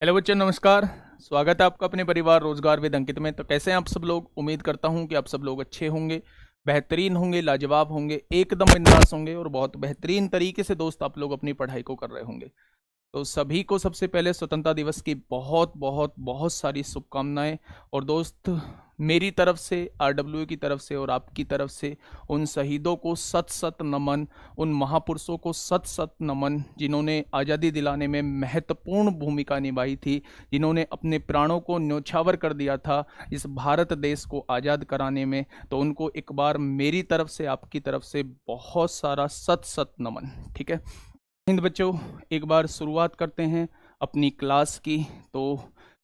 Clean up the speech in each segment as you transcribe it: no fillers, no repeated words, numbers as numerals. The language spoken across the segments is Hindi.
हेलो बच्चों, नमस्कार। स्वागत है आपका अपने परिवार रोजगार विद अंकित में। तो कैसे हैं आप सब लोग? उम्मीद करता हूं कि आप सब लोग अच्छे होंगे, बेहतरीन होंगे, लाजवाब होंगे, एकदम बिंदास होंगे और बहुत बेहतरीन तरीके से दोस्त आप लोग अपनी पढ़ाई को कर रहे होंगे। तो सभी को सबसे पहले स्वतंत्रता दिवस की बहुत बहुत बहुत सारी शुभकामनाएं। और दोस्त, मेरी तरफ से, आरडब्ल्यू की तरफ से और आपकी तरफ से उन शहीदों को सत सत नमन, उन महापुरुषों को सत सत नमन जिन्होंने आज़ादी दिलाने में महत्वपूर्ण भूमिका निभाई थी, जिन्होंने अपने प्राणों को न्यौछावर कर दिया था इस भारत देश को आज़ाद कराने में। तो उनको एक बार मेरी तरफ से, आपकी तरफ से बहुत सारा सत सत नमन। ठीक है हिंद बच्चों, एक बार शुरुआत करते हैं अपनी क्लास की। तो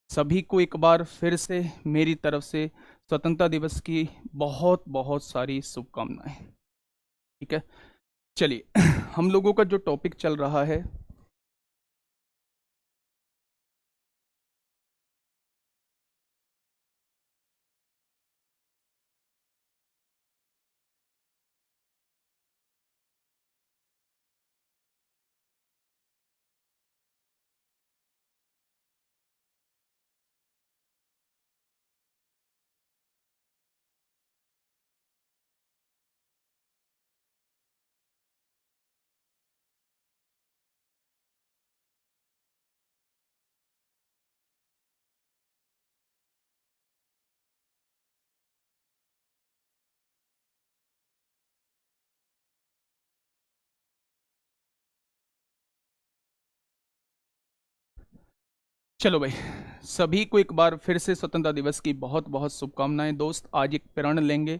सभी को एक बार फिर से मेरी तरफ से स्वतंत्रता दिवस की बहुत बहुत सारी शुभकामनाएं। ठीक है, चलिए हम लोगों का जो टॉपिक चल रहा है चलो भाई, सभी को एक बार फिर से स्वतंत्रता दिवस की बहुत बहुत शुभकामनाएं। दोस्त, आज एक प्रण लेंगे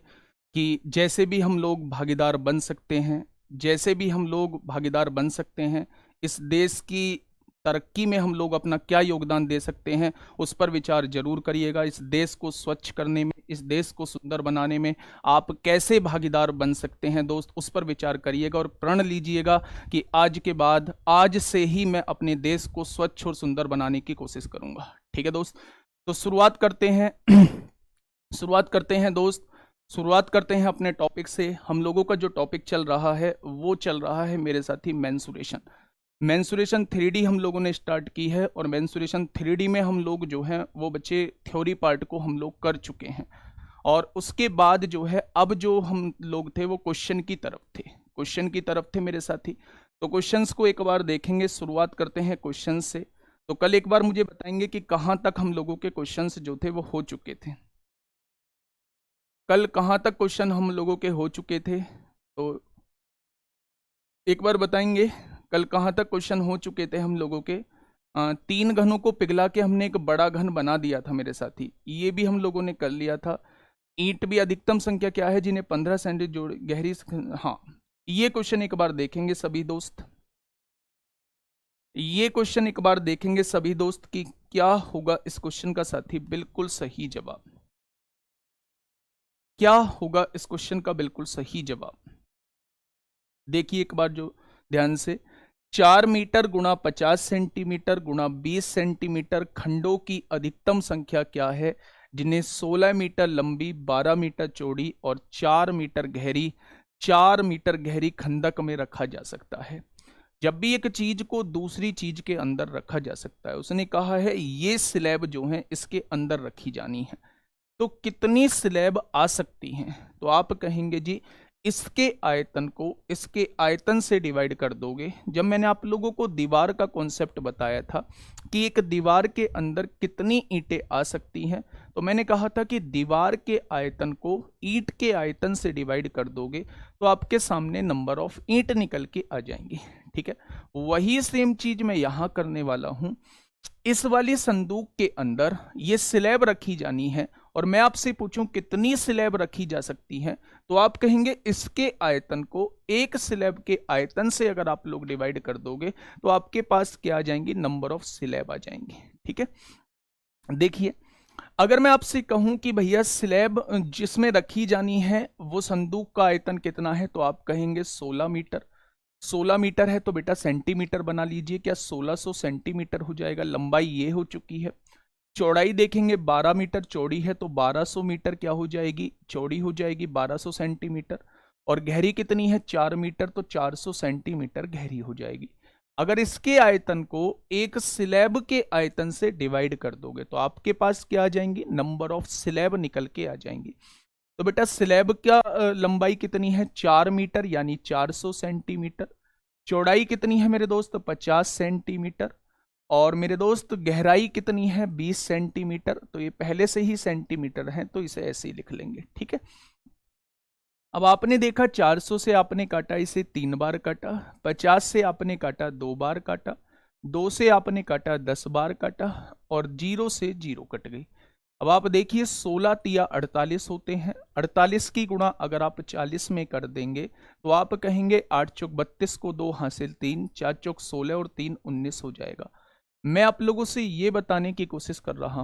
कि जैसे भी हम लोग भागीदार बन सकते हैं, जैसे भी हम लोग भागीदार बन सकते हैं, इस देश की तरक्की में हम लोग अपना क्या योगदान दे सकते हैं, उस पर विचार जरूर करिएगा। इस देश को स्वच्छ करने में, इस देश को सुंदर बनाने में आप कैसे भागीदार बन सकते हैं दोस्त, उस पर विचार करिएगा और प्रण लीजिएगा कि आज के बाद, आज से ही मैं अपने देश को स्वच्छ और सुंदर बनाने की कोशिश करूंगा। ठीक है दोस्त, तो शुरुआत करते हैं शुरुआत करते हैं दोस्त, शुरुआत करते हैं अपने टॉपिक से। हम लोगों का जो टॉपिक चल रहा है वो चल रहा है मेरे साथी मेंसुरेशन। मेंसुरेशन 3D हम लोगों ने स्टार्ट की है और मेंसुरेशन 3D में हम लोग जो हैं वो बच्चे थ्योरी पार्ट को हम लोग कर चुके हैं। और उसके बाद जो है, अब जो हम लोग थे वो क्वेश्चन की तरफ थे, क्वेश्चन की तरफ थे मेरे साथी। तो क्वेश्चंस को एक बार देखेंगे, शुरुआत करते हैं क्वेश्चन से। तो कल एक बार मुझे बताएंगे कि कहाँ तक हम लोगों के क्वेश्चंस जो थे वो हो चुके थे। कल कहाँ तक क्वेश्चन हम लोगों के हो चुके थे, तो एक बार बताएंगे कल कहाँ तक क्वेश्चन हो चुके थे हम लोगों के। 3 घनों को पिघला के हमने एक बड़ा घन बना दिया था मेरे साथी, ये भी हम लोगों ने कर लिया था। ईंट भी अधिकतम संख्या क्या है जिन्हें 15 सेंटीमीटर जोड़ गहरी, हाँ, ये क्वेश्चन एक बार देखेंगे सभी दोस्त। ये क्वेश्चन एक बार देखेंगे सभी दोस्त कि क्या होगा इस क्वेश्चन का साथी बिल्कुल सही जवाब। क्या होगा इस क्वेश्चन का बिल्कुल सही जवाब? देखिए एक बार जो ध्यान से, 4 मीटर गुणा 50 सेंटीमीटर गुणा 20 सेंटीमीटर खंडों की अधिकतम संख्या क्या है जिन्हें 16 मीटर लंबी, 12 मीटर चौड़ी और 4 मीटर गहरी, 4 मीटर गहरी खंदक में रखा जा सकता है। जब भी एक चीज को दूसरी चीज के अंदर रखा जा सकता है, उसने कहा है ये स्लैब जो है इसके अंदर रखी जानी है। तो कितनी स्लैब आ सकती हैं? तो आप कहेंगे जी इसके आयतन को इसके आयतन से डिवाइड कर दोगे। जब मैंने आप लोगों को दीवार का कॉन्सेप्ट बताया था कि एक दीवार के अंदर कितनी ईंटें आ सकती हैं, तो मैंने कहा था कि दीवार के आयतन को ईंट के आयतन से डिवाइड कर दोगे तो आपके सामने नंबर ऑफ ईंट निकल के आ जाएंगी। ठीक है, वही सेम चीज मैं यहां करने वाला हूं। इस वाली संदूक के अंदर ये स्लैब रखी जानी है और मैं आपसे पूछूं कितनी स्लैब रखी जा सकती है, तो आप कहेंगे इसके आयतन को एक स्लैब के आयतन से अगर आप लोग डिवाइड कर दोगे तो आपके पास क्या आ जाएंगी, नंबर ऑफ स्लैब आ जाएंगी। ठीक है, देखिए अगर मैं आपसे कहूं कि भैया स्लैब जिसमें रखी जानी है वो संदूक का आयतन कितना है, तो आप कहेंगे 16 मीटर। 16 मीटर है तो बेटा सेंटीमीटर बना लीजिए, क्या 1600 सेंटीमीटर हो जाएगा। लंबाई ये हो चुकी है। चौड़ाई देखेंगे 12 मीटर चौड़ी है तो 1200 मीटर क्या हो जाएगी, चौड़ी हो जाएगी 1200 सेंटीमीटर। और गहरी कितनी है, 4 मीटर, तो 400 सेंटीमीटर गहरी हो जाएगी। अगर इसके आयतन को एक स्लैब के आयतन से डिवाइड कर दोगे तो आपके पास क्या आ जाएंगी, नंबर ऑफ स्लैब निकल के आ जाएंगी। तो बेटा स्लैब का लंबाई कितनी है, 4 मीटर यानी 400 सेंटीमीटर। चौड़ाई कितनी है मेरे दोस्त, 50 सेंटीमीटर। और मेरे दोस्त गहराई कितनी है, 20 सेंटीमीटर। तो ये पहले से ही सेंटीमीटर है तो इसे ऐसे ही लिख लेंगे, ठीक है। अब आपने देखा 400 से आपने काटा, इसे 3 बार काटा। 50 से आपने काटा 2 बार काटा। 2 से आपने काटा 10 बार काटा। और 0 से 0 कट गई। अब आप देखिए 16 तिया 48 होते हैं। 48 की गुणा अगर आप 40 में कर देंगे तो आप कहेंगे 8 चौक 32 को 2 हासिल 3, 4 चौक 16 और 3 19 हो जाएगा। मैं आप लोगों से ये बताने की कोशिश कर रहा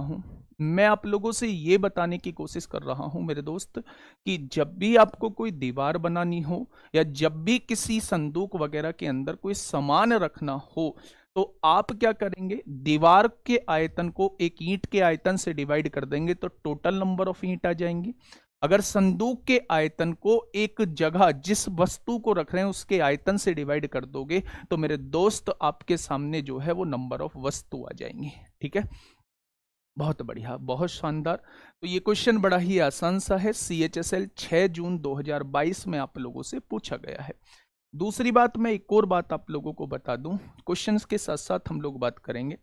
हूं, मेरे दोस्त, कि जब भी आपको कोई दीवार बनानी हो या जब भी किसी संदूक वगैरह के अंदर कोई सामान रखना हो तो आप क्या करेंगे, दीवार के आयतन को एक ईंट के आयतन से डिवाइड कर देंगे तो टोटल नंबर ऑफ ईंट आ जाएंगी। अगर संदूक के आयतन को एक जगह जिस वस्तु को रख रहे हैं उसके आयतन से डिवाइड कर दोगे तो मेरे दोस्त आपके सामने जो है वो नंबर ऑफ वस्तु आ जाएंगी, ठीक है। बहुत बढ़िया, बहुत शानदार। तो ये क्वेश्चन बड़ा ही आसान सा है, CHSL 6 जून 2022 में आप लोगों से पूछा गया है। दूसरी बात, मैं एक और बात आप लोगों को बता दूं, क्वेश्चंस के साथ साथ हम लोग बात करेंगे।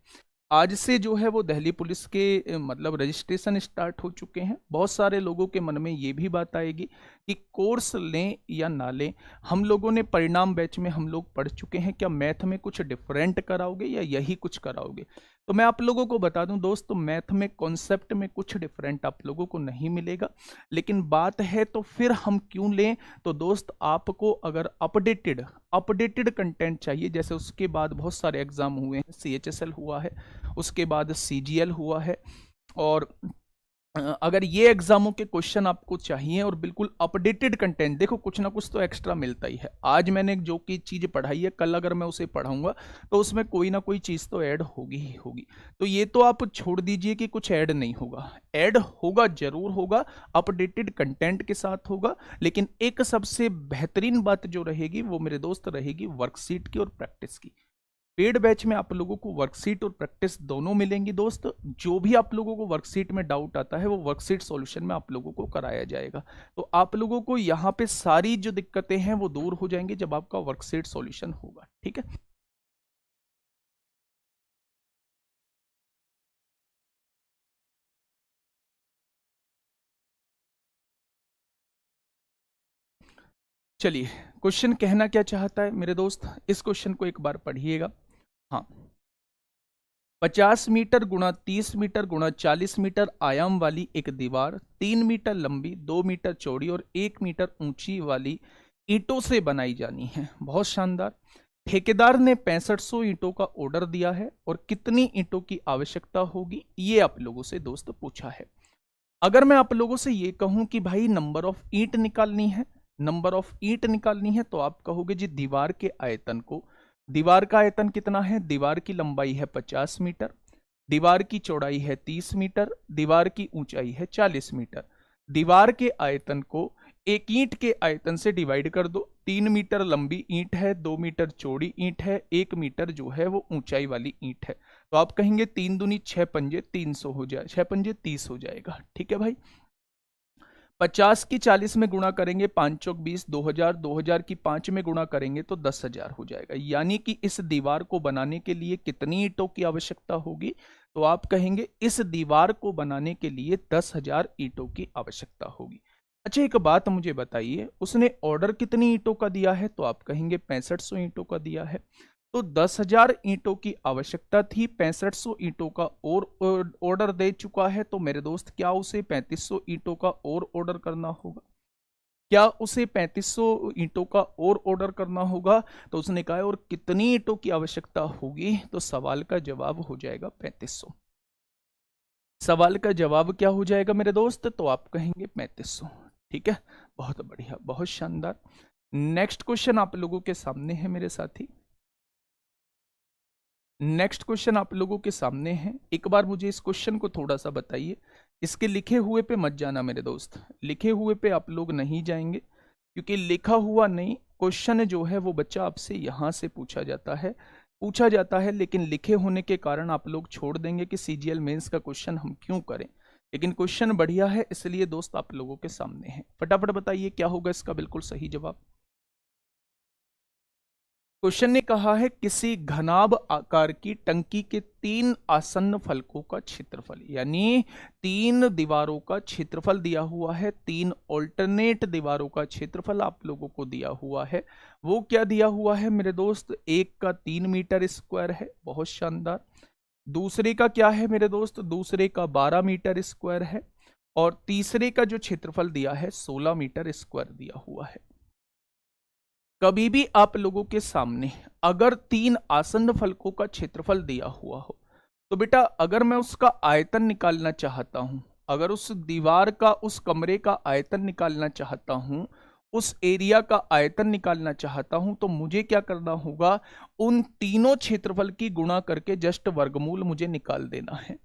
आज से जो है वो दिल्ली पुलिस के मतलब रजिस्ट्रेशन स्टार्ट हो चुके हैं। बहुत सारे लोगों के मन में ये भी बात आएगी कि कोर्स लें या ना लें। हम लोगों ने परिणाम बैच में हम लोग पढ़ चुके हैं, क्या मैथ में कुछ डिफरेंट कराओगे या यही कुछ कराओगे। तो मैं आप लोगों को बता दूं दोस्तों, मैथ में कॉन्सेप्ट में कुछ डिफरेंट आप लोगों को नहीं मिलेगा, लेकिन बात है तो फिर हम क्यों लें। तो दोस्त आपको अगर अपडेटेड कंटेंट चाहिए, जैसे उसके बाद बहुत सारे एग्जाम हुए हैं, CHSL हुआ है, उसके बाद CGL हुआ है, और अगर ये एग्जामों के क्वेश्चन आपको चाहिए और बिल्कुल अपडेटेड कंटेंट, देखो कुछ ना कुछ तो एक्स्ट्रा मिलता ही है। आज मैंने जो की चीज पढ़ाई है, कल अगर मैं उसे पढ़ाऊंगा तो उसमें कोई ना कोई चीज तो ऐड होगी ही होगी। तो ये तो आप छोड़ दीजिए कि कुछ ऐड नहीं होगा, ऐड होगा, जरूर होगा, अपडेटेड कंटेंट के साथ होगा। लेकिन एक सबसे बेहतरीन बात जो रहेगी वो मेरे दोस्त रहेगी वर्कशीट की और प्रैक्टिस की। पेड बैच में आप लोगों को वर्कशीट और प्रैक्टिस दोनों मिलेंगी दोस्त। जो भी आप लोगों को वर्कशीट में डाउट आता है वो वर्कशीट सॉल्यूशन में आप लोगों को कराया जाएगा। तो आप लोगों को यहाँ पे सारी जो दिक्कतें हैं वो दूर हो जाएंगी जब आपका वर्कशीट सॉल्यूशन होगा, ठीक है। चलिए, क्वेश्चन कहना क्या चाहता है मेरे दोस्त, इस क्वेश्चन को एक बार पढ़िएगा। हाँ, 50 मीटर गुणा 30 मीटर गुणा 40 मीटर आयाम वाली एक दीवार 3 मीटर लंबी, 2 मीटर चौड़ी और 1 मीटर ऊंची वाली ईंटों से बनाई जानी है। बहुत शानदार। ठेकेदार ने 6500 ईंटों का ऑर्डर दिया है और कितनी ईंटों की आवश्यकता होगी, ये आप लोगों से दोस्त पूछा है। अगर मैं आप लोगों से ये कहूं कि भाई नंबर ऑफ ईंट निकालनी है, तो आप कहोगे जी दीवार के आयतन को, दीवार का आयतन कितना है, दीवार की लंबाई है 50 मीटर, दीवार की चौड़ाई है 30 मीटर, दीवार की ऊंचाई है 40 मीटर। दीवार के आयतन को एक ईंट के आयतन से डिवाइड कर दो। 3 मीटर लंबी ईंट है, 2 मीटर चौड़ी ईंट है, 1 मीटर जो है वो ऊंचाई वाली ईंट है। तो आप कहेंगे 3 दूनी 6 पंजे 300 हो जाए, 6 पंजे 30 हो जाएगा, ठीक है भाई। 50 की 40 में गुणा करेंगे, 5 चौक 20, 2000, 2000 की 5 में गुणा करेंगे तो 10,000 हो जाएगा। यानी कि इस दीवार को बनाने के लिए कितनी ईंटों की आवश्यकता होगी, तो आप कहेंगे इस दीवार को बनाने के लिए 10,000 ईंटों की आवश्यकता होगी। अच्छा, एक बात मुझे बताइए, उसने ऑर्डर कितनी ईंटों का दिया है, तो आप कहेंगे 6500 ईंटों का दिया है। तो 10,000 ईंटों की आवश्यकता थी, 6500 ईंटों का और ऑर्डर दे चुका है। तो मेरे दोस्त क्या उसे 3500 ईंटों का और ऑर्डर करना होगा, क्या उसे 3500 ईंटों का और ऑर्डर करना होगा। तो उसने कहा और कितनी ईंटों की आवश्यकता होगी, तो सवाल का जवाब हो जाएगा 3500। सवाल का जवाब क्या हो जाएगा मेरे दोस्त, तो आप कहेंगे 3500, ठीक है। बहुत बढ़िया, बहुत शानदार। नेक्स्ट क्वेश्चन आप लोगों के सामने है मेरे साथी, नेक्स्ट क्वेश्चन आप लोगों के सामने है। एक बार मुझे इस क्वेश्चन को थोड़ा सा बताइए, इसके लिखे हुए पे मत जाना मेरे दोस्त, लिखे हुए पे आप लोग नहीं जाएंगे, क्योंकि लिखा हुआ नहीं, क्वेश्चन जो है वो बच्चा आपसे यहां से पूछा जाता है। पूछा जाता है, लेकिन लिखे होने के कारण आप लोग छोड़ देंगे कि सीजीएल मेंस का क्वेश्चन हम क्यों करें, लेकिन क्वेश्चन बढ़िया है इसलिए दोस्त आप लोगों के सामने है। फटाफट बताइए क्या होगा इसका बिल्कुल सही जवाब। क्वेश्चन ने कहा है किसी घनाभ आकार की टंकी के 3 आसन्न फलकों का क्षेत्रफल, यानी 3 दीवारों का क्षेत्रफल दिया हुआ है, 3 ऑल्टरनेट दीवारों का क्षेत्रफल आप लोगों को दिया हुआ है। वो क्या दिया हुआ है मेरे दोस्त, एक का 3 मीटर स्क्वायर है, बहुत शानदार। दूसरे का क्या है मेरे दोस्त, दूसरे का 12 मीटर स्क्वायर है, और तीसरे का जो क्षेत्रफल दिया है 16 मीटर स्क्वायर दिया हुआ है। कभी भी आप लोगों के सामने अगर 3 आसन्न फलकों का क्षेत्रफल दिया हुआ हो तो बेटा अगर मैं उसका आयतन निकालना चाहता हूं, अगर उस दीवार का, उस कमरे का आयतन निकालना चाहता हूं, उस एरिया का आयतन निकालना चाहता हूं, तो मुझे क्या करना होगा, उन तीनों क्षेत्रफल की गुणा करके जस्ट वर्गमूल मुझे निकाल देना है।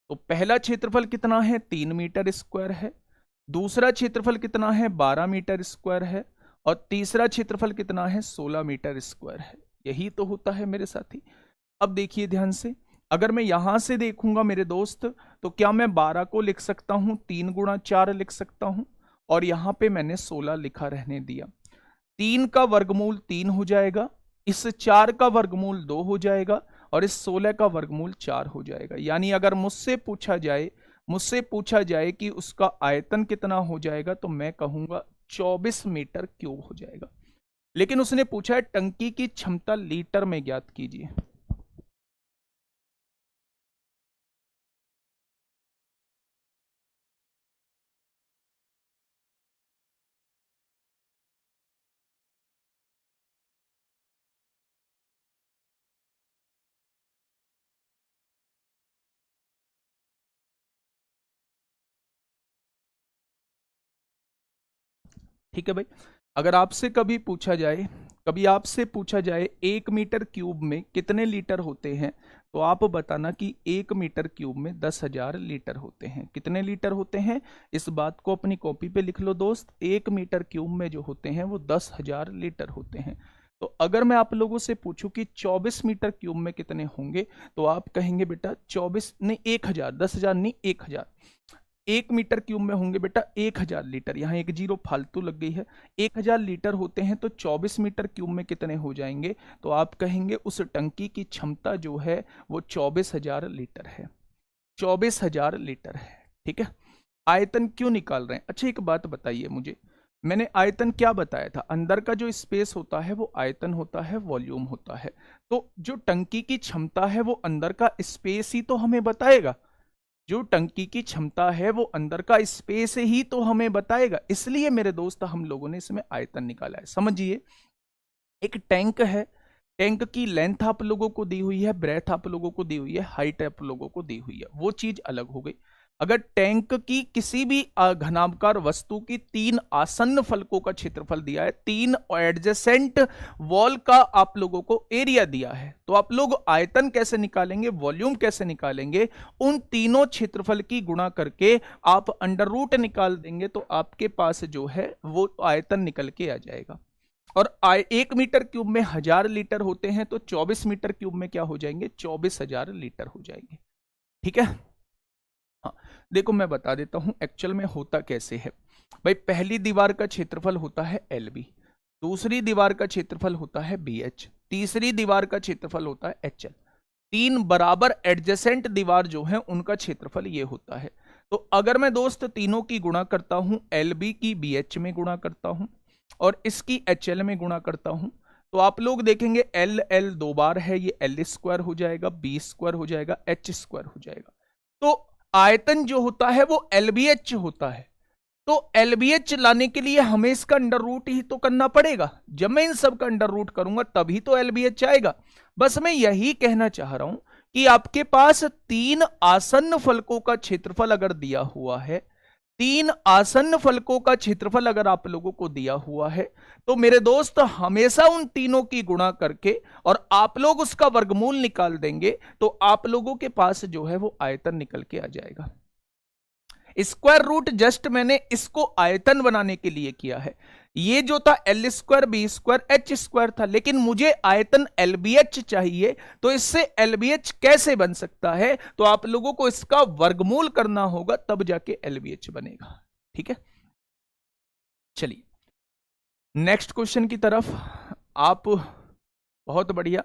तो पहला क्षेत्रफल कितना है, 3 मीटर स्क्वायर है, दूसरा क्षेत्रफल कितना है, 12 मीटर स्क्वायर है, और तीसरा क्षेत्रफल कितना है, 16 मीटर स्क्वायर है। यही तो होता है मेरे साथी। अब देखिए ध्यान से, अगर मैं यहां से देखूंगा मेरे दोस्त, तो क्या मैं 12 को लिख सकता हूं, 3 गुणा 4 लिख सकता हूं, और यहां पे मैंने 16 लिखा रहने दिया। 3 का वर्गमूल 3 हो जाएगा, इस 4 का वर्गमूल 2 हो जाएगा, और इस 16 का वर्गमूल 4 हो जाएगा। यानी अगर मुझसे पूछा जाए कि उसका आयतन कितना हो जाएगा, तो मैं कहूंगा 24 मीटर क्यूब हो जाएगा। लेकिन उसने पूछा है टंकी की क्षमता लीटर में ज्ञात कीजिए। ठीक है भाई, अगर आपसे कभी पूछा जाए, 1 मीटर क्यूब में कितने लीटर होते हैं, तो आप बताना कि 1 मीटर क्यूब में 10,000 लीटर होते हैं। कितने लीटर होते हैं, इस बात को अपनी कॉपी पे लिख लो दोस्त। 1 मीटर क्यूब में जो होते हैं वो 10,000 लीटर होते हैं। तो अगर मैं आप लोगों से पूछूं कि 24 मीटर क्यूब में कितने होंगे, तो आप कहेंगे बेटा 24 नहीं 1000, 10,000 नहीं 1000। 1 मीटर क्यूब में होंगे बेटा 1000 लीटर, यहाँ एक जीरो फालतू लग गई है। 1000 लीटर होते हैं, तो 24 मीटर क्यूब में कितने हो जाएंगे, तो आप कहेंगे उस टंकी की क्षमता जो है वो 24,000 लीटर है, 24,000 लीटर है। ठीक है, आयतन क्यों निकाल रहे हैं? अच्छा एक बात बताइए मुझे, मैंने आयतन क्या बताया था, अंदर का जो स्पेस होता है वो आयतन होता है, वॉल्यूम होता है। तो जो टंकी की क्षमता है वो अंदर का स्पेस ही तो हमें बताएगा, जो टंकी की क्षमता है वो अंदर का स्पेस ही तो हमें बताएगा। इसलिए मेरे दोस्त हम लोगों ने इसमें आयतन निकाला है। समझिए, एक टैंक है, टैंक की लेंथ आप लोगों को दी हुई है, ब्रेथ आप लोगों को दी हुई है, हाइट आप लोगों को दी हुई है, वो चीज अलग हो गई। अगर टैंक की किसी भी घनाभकार वस्तु की 3 आसन्न फलकों का क्षेत्रफल दिया है, 3 एडजेसेंट वॉल का आप लोगों को एरिया दिया है, तो आप लोग आयतन कैसे निकालेंगे, वॉल्यूम कैसे निकालेंगे, उन तीनों क्षेत्रफल की गुणा करके आप अंडर रूट निकाल देंगे, तो आपके पास जो है वो आयतन निकल के आ जाएगा। और 1 मीटर क्यूब में 1000 लीटर होते हैं, तो 24 मीटर क्यूब में क्या हो जाएंगे, 24,000 लीटर हो जाएंगे। ठीक है, हाँ देखो मैं बता देता हूं एक्चुअल में होता कैसे है भाई। पहली दीवार का क्षेत्रफल होता है LB, दूसरी दीवार का क्षेत्रफल होता है BH, तीसरी दीवार का क्षेत्रफल होता है HL। 3 बराबर एडजेसेंट दीवार जो है उनका क्षेत्रफल ये होता है। तो अगर मैं दोस्त तीनों की गुणा करता हूं, LB की BH में गुणा करता हूं और इसकी HL में गुणा करता हूं, तो आप लोग देखेंगे LL 2 बार है, ये L स्क्वायर हो जाएगा, B स्क्वायर हो जाएगा, H स्क्वायर हो जाएगा। तो आयतन जो होता है वो LBH होता है। तो LBH लाने के लिए हमें इसका अंडर रूट ही तो करना पड़ेगा। जब मैं इन सब का अंडर रूट करूंगा तभी तो LBH आएगा। बस मैं यही कहना चाह रहा हूं कि आपके पास 3 आसन्न फलकों का क्षेत्रफल अगर दिया हुआ है, 3 आसन्न फलकों का क्षेत्रफल अगर आप लोगों को दिया हुआ है, तो मेरे दोस्त हमेशा उन तीनों की गुणा करके और आप लोग उसका वर्गमूल निकाल देंगे, तो आप लोगों के पास जो है वो आयतन निकल के आ जाएगा। स्क्वायर रूट जस्ट मैंने इसको आयतन बनाने के लिए किया है। ये जो था L square B square H square था, लेकिन मुझे आयतन एलबीएच चाहिए, तो इससे एलबीएच कैसे बन सकता है? तो आप लोगों को इसका वर्गमूल करना होगा, तब जाके एलबीएच बनेगा। ठीक है, चलिए नेक्स्ट क्वेश्चन की तरफ। आप बहुत बढ़िया,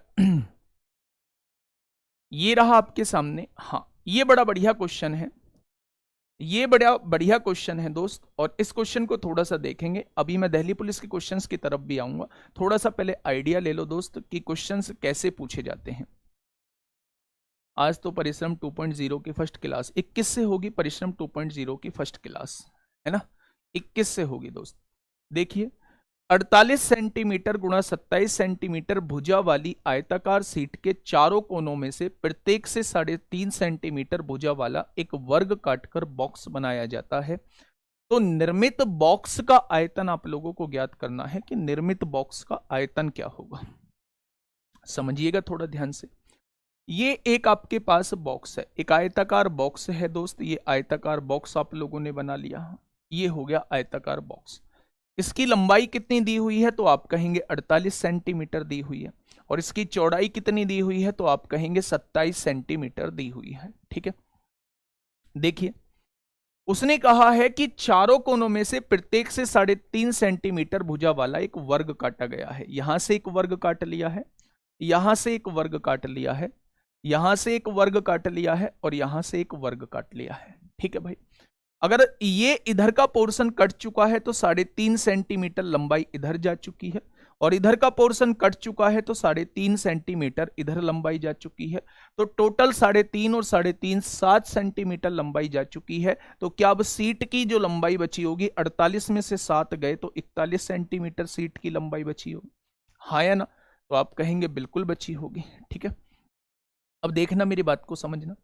ये रहा आपके सामने। हाँ, ये बड़ा बढ़िया क्वेश्चन है, ये बड़ा बढ़िया क्वेश्चन है दोस्त, और इस क्वेश्चन को थोड़ा सा देखेंगे। अभी मैं दिल्ली पुलिस के क्वेश्चंस की तरफ भी आऊंगा। थोड़ा सा पहले आइडिया ले लो दोस्त कि क्वेश्चंस कैसे पूछे जाते हैं। आज तो परिश्रम 2.0 की फर्स्ट क्लास 21 से होगी, परिश्रम 2.0 की फर्स्ट क्लास, है ना, 21 से होगी दोस्त। देखिए 48 सेंटीमीटर गुणा 27 सेंटीमीटर भुजा वाली आयताकार सीट के चारों कोनों में से प्रत्येक से 3.5 सेंटीमीटर भुजा वाला एक वर्ग काटकर बॉक्स बनाया जाता है। तो निर्मित बॉक्स का आयतन आप लोगों को ज्ञात करना है कि निर्मित बॉक्स का आयतन क्या होगा। समझिएगा थोड़ा ध्यान से। ये एक आपके पास बॉक्स है, एक आयताकार बॉक्स है दोस्त। ये आयताकार बॉक्स आप लोगों ने बना लिया, ये हो गया आयताकार बॉक्स। इसकी लंबाई कितनी दी हुई है? तो आप कहेंगे 48 सेंटीमीटर दी हुई है। और इसकी चौड़ाई कितनी दी हुई है? तो आप कहेंगे 27 सेंटीमीटर दी हुई है। ठीक है, देखिए उसने कहा है कि चारों कोनों में से प्रत्येक से 3.5 सेंटीमीटर भुजा वाला एक वर्ग काटा गया है। यहां से एक वर्ग काट लिया है, यहां से एक वर्ग काट लिया है, यहां से एक वर्ग काट लिया है, और यहां से एक वर्ग काट लिया है। ठीक है भाई, अगर ये इधर का पोर्शन कट चुका है तो 3.5 सेंटीमीटर लंबाई इधर जा चुकी है, और इधर का पोर्शन कट चुका है तो 3.5 सेंटीमीटर इधर लंबाई जा चुकी है। तो टोटल 3.5 और 3.5 7 सेंटीमीटर लंबाई जा चुकी है। तो क्या अब सीट की जो लंबाई बची होगी, 48 में से 7 गए तो 41 सेंटीमीटर सीट की लंबाई बची होगी, हाँ या ना? तो आप कहेंगे बिल्कुल बची होगी। ठीक है, अब देखना, मेरी बात को समझना।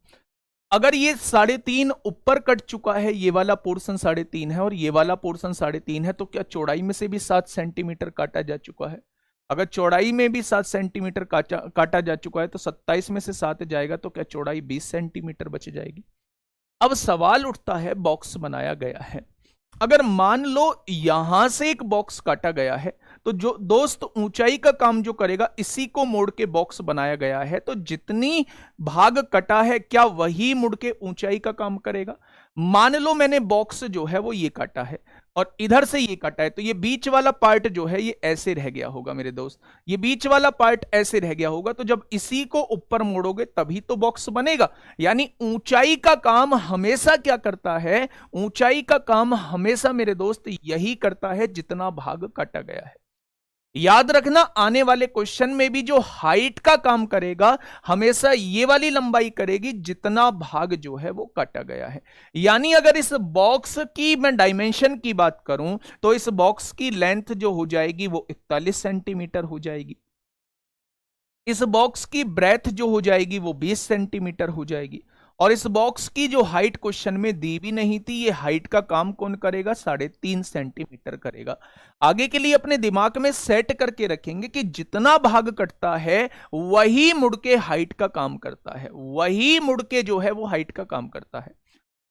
अगर ये 3.5 ऊपर कट चुका है, ये वाला पोर्शन 3.5 है और ये वाला पोर्शन 3.5 है, तो क्या चौड़ाई में से भी 7 सेंटीमीटर काटा जा चुका है? अगर चौड़ाई में भी 7 सेंटीमीटर काटा जा चुका है तो 27 में से 7 जाएगा तो क्या चौड़ाई 20 सेंटीमीटर बच जाएगी। अब सवाल उठता है, बॉक्स बनाया गया है, अगर मान लो यहां से एक बॉक्स काटा गया है, तो जो दोस्त ऊंचाई का काम जो करेगा, इसी को मोड़ के बॉक्स बनाया गया है, तो जितनी भाग कटा है क्या वही मुड़ के ऊंचाई का काम करेगा? मान लो मैंने बॉक्स जो है वो ये काटा है और इधर से ये काटा है, तो ये बीच वाला पार्ट जो है ये ऐसे रह गया होगा मेरे दोस्त, ये बीच वाला पार्ट ऐसे रह गया होगा। तो जब इसी को ऊपर मोड़ोगे तभी तो बॉक्स बनेगा। यानी ऊंचाई का काम हमेशा क्या करता है? ऊंचाई का काम हमेशा मेरे दोस्त यही करता है जितना भाग काटा गया है। याद रखना, आने वाले क्वेश्चन में भी जो हाइट का काम करेगा हमेशा ये वाली लंबाई करेगी जितना भाग जो है वो काटा गया है। यानी अगर इस बॉक्स की मैं डायमेंशन की बात करूं तो इस बॉक्स की लेंथ जो हो जाएगी वो 41 सेंटीमीटर हो जाएगी। इस बॉक्स की ब्रेथ जो हो जाएगी वो 20 सेंटीमीटर हो जाएगी। और इस बॉक्स की जो हाइट क्वेश्चन में दी भी नहीं थी, ये हाइट का काम कौन करेगा? 3.5 सेंटीमीटर करेगा। आगे के लिए अपने दिमाग में सेट करके रखेंगे कि जितना भाग कटता है वही मुड़ के हाइट का काम करता है, वही मुड़ के जो है वो हाइट का काम करता है।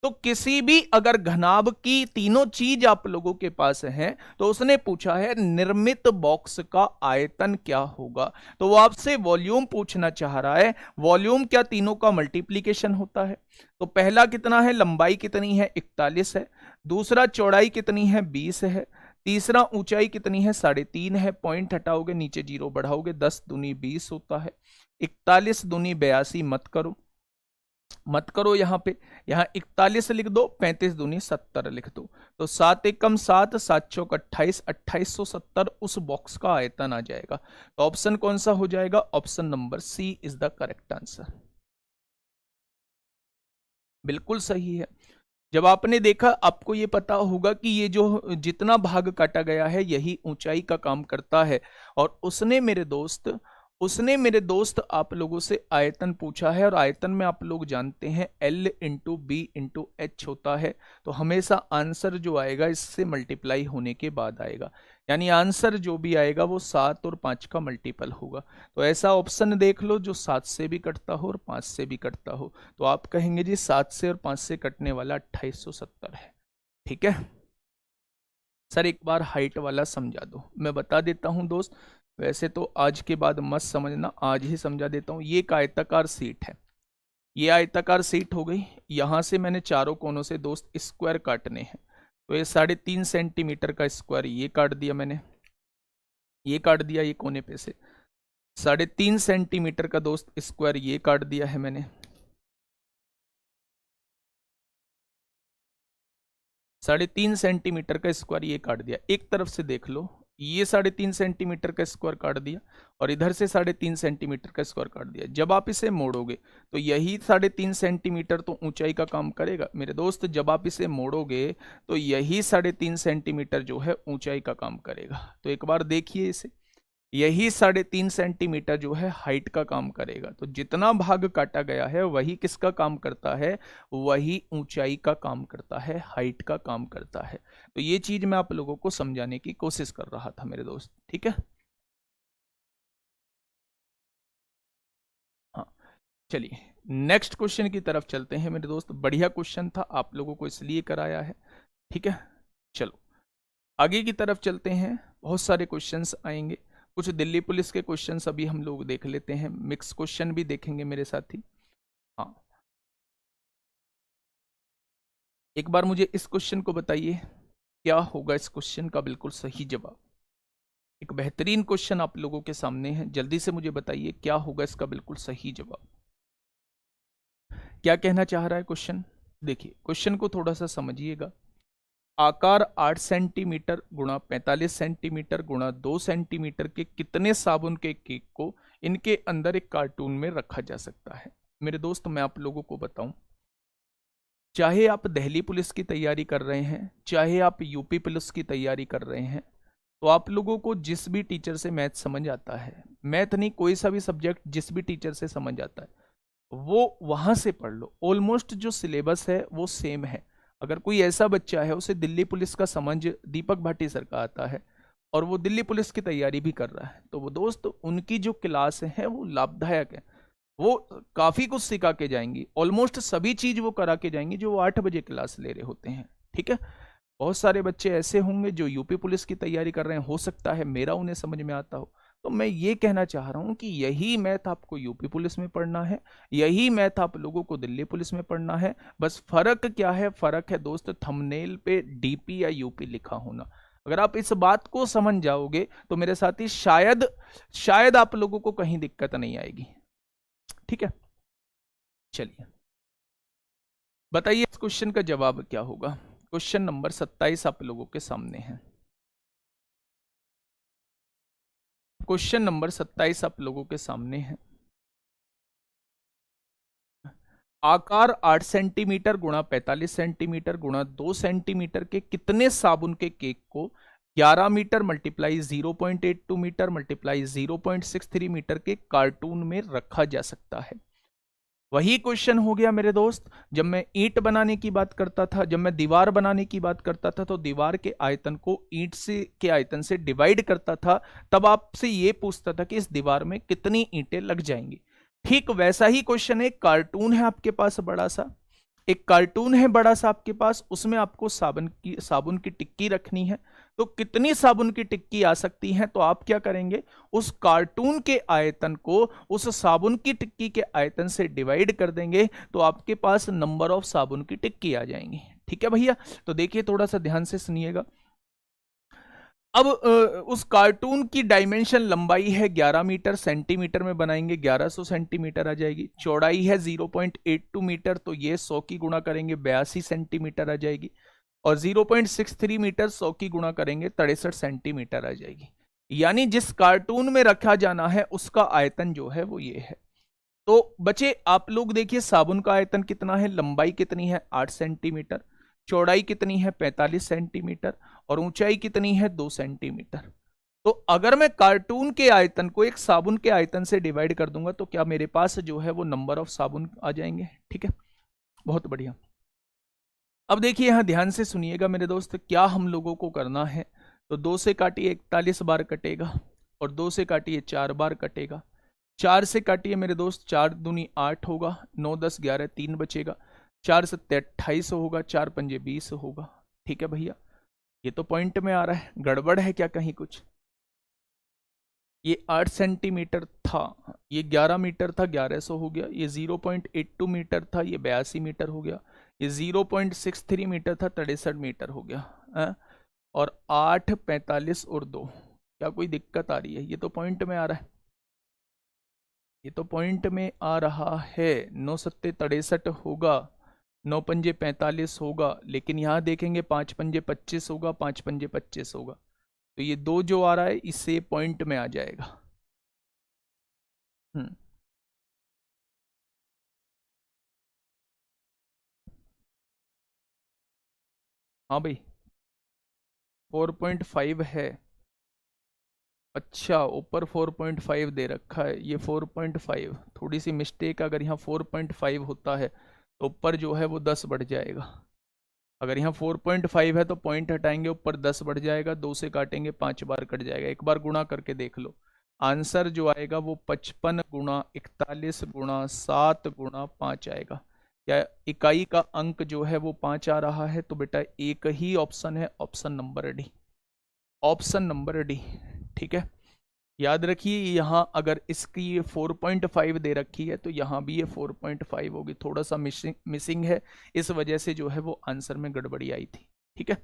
तो किसी भी अगर घनाभ की तीनों चीज आप लोगों के पास है तो उसने पूछा है निर्मित बॉक्स का आयतन क्या होगा, तो वो आपसे वॉल्यूम पूछना चाह रहा है। वॉल्यूम क्या तीनों का मल्टीप्लीकेशन होता है? तो पहला कितना है? लंबाई कितनी है? 41 है। दूसरा चौड़ाई कितनी है? 20 है। तीसरा ऊंचाई कितनी है? 3.5 है। पॉइंट हटाओगे, नीचे जीरो बढ़ाओगे, 10 दूनी 20 होता है। 41 दूनी 82 मत करो यहां पे, यहां 41 लिख दो, 35 दूनी 70 लिख दो। तो 7 एकम 7, 7 चौक 28, 2870 उस बॉक्स का आयतन आ जाएगा। तो ऑप्शन कौन सा हो जाएगा? Option number C is the correct answer. बिल्कुल सही है। जब आपने देखा, आपको ये पता होगा कि ये जो जितना भाग काटा गया है यही ऊंचाई का काम करता है। और उसने मेरे दोस्त आप लोगों से आयतन पूछा है, और आयतन में आप लोग जानते हैं L into B into H होता है। तो हमेशा आंसर जो आएगा इससे मल्टीप्लाई होने के बाद आएगा, यानी आंसर जो भी आएगा वो 7 और 5 का मल्टीपल होगा। तो ऐसा ऑप्शन देख लो जो 7 से भी कटता हो और 5 से भी कटता हो। तो आप कहेंगे जी 7 से और 5 से कटने वाला 2870 है। ठीक है, सर एक बार हाइट वाला समझा दो। मैं बता देता हूं दोस्त, वैसे तो आज के बाद मत समझना, आज ही समझा देता हूं। ये एक आयताकार सीट है, ये आयताकार सीट हो गई। यहां से मैंने चारों कोनों से दोस्त स्क्वायर काटने हैं, तो ये 3.5 सेंटीमीटर का स्क्वायर ये काट दिया मैंने, ये काट दिया ये कोने पे से। 3.5 सेंटीमीटर का दोस्त स्क्वायर ये काट दिया है मैंने। 3.5 सेंटीमीटर का स्क्वायर ये काट दिया। एक तरफ से देख लो, ये 3.5 सेंटीमीटर का स्क्वायर काट दिया और इधर से 3.5 सेंटीमीटर का स्क्वायर काट दिया। जब आप इसे मोड़ोगे तो यही 3.5 सेंटीमीटर तो ऊंचाई का काम करेगा मेरे दोस्त। जब आप इसे मोड़ोगे तो यही 3.5 सेंटीमीटर जो है ऊंचाई का काम करेगा। तो एक बार देखिए इसे, यही 3.5 सेंटीमीटर जो है हाइट का काम करेगा। तो जितना भाग काटा गया है वही किसका काम करता है, वही ऊंचाई का काम करता है, हाइट का काम करता है। तो ये चीज मैं आप लोगों को समझाने की कोशिश कर रहा था मेरे दोस्त, ठीक है। हाँ, चलिए नेक्स्ट क्वेश्चन की तरफ चलते हैं मेरे दोस्त। बढ़िया क्वेश्चन था, आप लोगों को इसलिए कराया है, ठीक है। चलो आगे की तरफ चलते हैं, बहुत सारे क्वेश्चंस आएंगे। कुछ दिल्ली पुलिस के क्वेश्चंस अभी हम लोग देख लेते हैं, मिक्स क्वेश्चन भी देखेंगे मेरे साथी। हाँ, एक बार मुझे इस क्वेश्चन को बताइए, क्या होगा इस क्वेश्चन का बिल्कुल सही जवाब। एक बेहतरीन क्वेश्चन आप लोगों के सामने है, जल्दी से मुझे बताइए क्या होगा इसका बिल्कुल सही जवाब। क्या कहना चाह रहा है क्वेश्चन, देखिए क्वेश्चन को थोड़ा सा समझिएगा। आकार 8 सेंटीमीटर गुणा 45 सेंटीमीटर गुणा 2 सेंटीमीटर के कितने साबुन के केक को इनके अंदर एक कार्टून में रखा जा सकता है। मेरे दोस्त मैं आप लोगों को बताऊं, चाहे आप दिल्ली पुलिस की तैयारी कर रहे हैं, चाहे आप यूपी पुलिस की तैयारी कर रहे हैं, तो आप लोगों को जिस भी टीचर से मैथ समझ आता है, मैथ नहीं कोई सा भी सब्जेक्ट जिस भी टीचर से समझ आता है वो वहां से पढ़ लो। ऑलमोस्ट जो सिलेबस है वो सेम है। अगर कोई ऐसा बच्चा है उसे दिल्ली पुलिस का समझ दीपक भाटी सर का आता है और वो दिल्ली पुलिस की तैयारी भी कर रहा है, तो वो दोस्त उनकी जो क्लास है वो लाभदायक है। वो काफी कुछ सिखा के जाएंगी, ऑलमोस्ट सभी चीज वो करा के जाएंगी जो वो 8 बजे क्लास ले रहे होते हैं, ठीक है। बहुत सारे बच्चे ऐसे होंगे जो यूपी पुलिस की तैयारी कर रहे हैं, हो सकता है मेरा उन्हें समझ में आता हो। तो मैं ये कहना चाह रहा हूं कि यही मैथ आपको यूपी पुलिस में पढ़ना है, यही मैथ आप लोगों को दिल्ली पुलिस में पढ़ना है। बस फर्क क्या है, फर्क है दोस्त थंबनेल पे डीपी या यूपी लिखा होना। अगर आप इस बात को समझ जाओगे तो मेरे साथी शायद आप लोगों को कहीं दिक्कत नहीं आएगी, ठीक है। चलिए बताइए इस क्वेश्चन का जवाब क्या होगा। क्वेश्चन नंबर 27 आप लोगों के सामने है। क्वेश्चन नंबर 27 आप लोगों के सामने है। आकार 8 सेंटीमीटर गुणा 45 सेंटीमीटर गुणा 2 सेंटीमीटर के कितने साबुन के केक को 11 metre multiply 0.82 metre multiply 0.63 metre के कार्टून में रखा जा सकता है। वही क्वेश्चन हो गया मेरे दोस्त, जब मैं ईंट बनाने की बात करता था, जब मैं दीवार बनाने की बात करता था, तो दीवार के आयतन को ईंट से के आयतन से डिवाइड करता था, तब आपसे ये पूछता था कि इस दीवार में कितनी ईंटें लग जाएंगी। ठीक वैसा ही क्वेश्चन है, कार्टून है आपके पास बड़ा सा, एक कार्टून है बड़ा सा आपके पास, उसमें आपको साबुन की टिक्की रखनी है। तो कितनी साबुन की टिक्की आ सकती है, तो आप क्या करेंगे, उस कार्टून के आयतन को उस साबुन की टिक्की के आयतन से डिवाइड कर देंगे, तो आपके पास नंबर ऑफ साबुन की टिक्की आ जाएंगी। ठीक है भैया, तो देखिए थोड़ा सा ध्यान से सुनिएगा। अब उस कार्टून की डायमेंशन लंबाई है 11 मीटर, सेंटीमीटर में बनाएंगे 1100 सेंटीमीटर आ जाएगी। चौड़ाई है 0.82 मीटर, तो ये 100 की गुणा करेंगे 82 सेंटीमीटर आ जाएगी। और 0.63 मीटर 100 की गुणा करेंगे 63 सेंटीमीटर आ जाएगी। यानी जिस कार्टून में रखा जाना है उसका आयतन जो है वो ये है। तो बच्चे आप लोग देखिए साबुन का आयतन कितना है, लंबाई कितनी है 8 सेंटीमीटर, चौड़ाई कितनी है 45 सेंटीमीटर और ऊंचाई कितनी है 2 सेंटीमीटर। तो अगर मैं कार्टून के आयतन को एक साबुन के आयतन से डिवाइड कर दूंगा तो क्या मेरे पास जो है वो नंबर ऑफ साबुन आ जाएंगे। ठीक है, बहुत बढ़िया। अब देखिए यहां ध्यान से सुनिएगा मेरे दोस्त, क्या हम लोगों को करना है। तो 2 से काटिए 41 बार कटेगा और 2 से काटिए 4 बार कटेगा। 4 से काटिए मेरे दोस्त 4 दूनी 8 होगा, 9 10 11 3 बचेगा, 4 7 28 होगा, 4 पंजे 20 होगा। ठीक है भैया, ये तो पॉइंट में आ रहा है, गड़बड़ है क्या कहीं कुछ? ये 8 सेंटीमीटर था, ये 11 मीटर था, 1100 हो गया। ये 0.82 मीटर था, ये 82 मीटर हो गया। ये 0.63 मीटर था, 63 मीटर हो गया है? और 8, 45 और 2, क्या कोई दिक्कत आ रही है? ये तो पॉइंट में आ रहा है, ये तो पॉइंट में आ रहा है। 9 सत्ते 63 होगा, 9 पंजे 45 होगा, लेकिन यहाँ देखेंगे 5 पंजे 25 होगा, 5 पंजे 25 होगा, तो ये 2 जो आ रहा है इससे पॉइंट में आ जाएगा। हाँ भाई 4.5 है। अच्छा ऊपर 4.5 दे रखा है, ये 4.5, थोड़ी सी मिस्टेक, अगर यहाँ 4.5 होता है तो ऊपर जो है वो 10 बढ़ जाएगा। अगर यहाँ 4.5 है तो पॉइंट हटाएंगे, ऊपर 10 बढ़ जाएगा, 2 से काटेंगे 5 बार कट जाएगा। एक बार गुणा करके देख लो, आंसर जो आएगा वो 55 गुणा 41 गुणा 7 गुणा 5 आएगा। क्या इकाई का अंक जो है वो 5 आ रहा है? तो बेटा एक ही ऑप्शन है, option number D, option number D. ठीक है, याद रखिए यहाँ अगर इसकी ये 4.5 दे रखी है तो यहाँ भी ये 4.5 होगी, थोड़ा सा मिसिंग है, इस वजह से जो है वो आंसर में गड़बड़ी आई थी। ठीक है,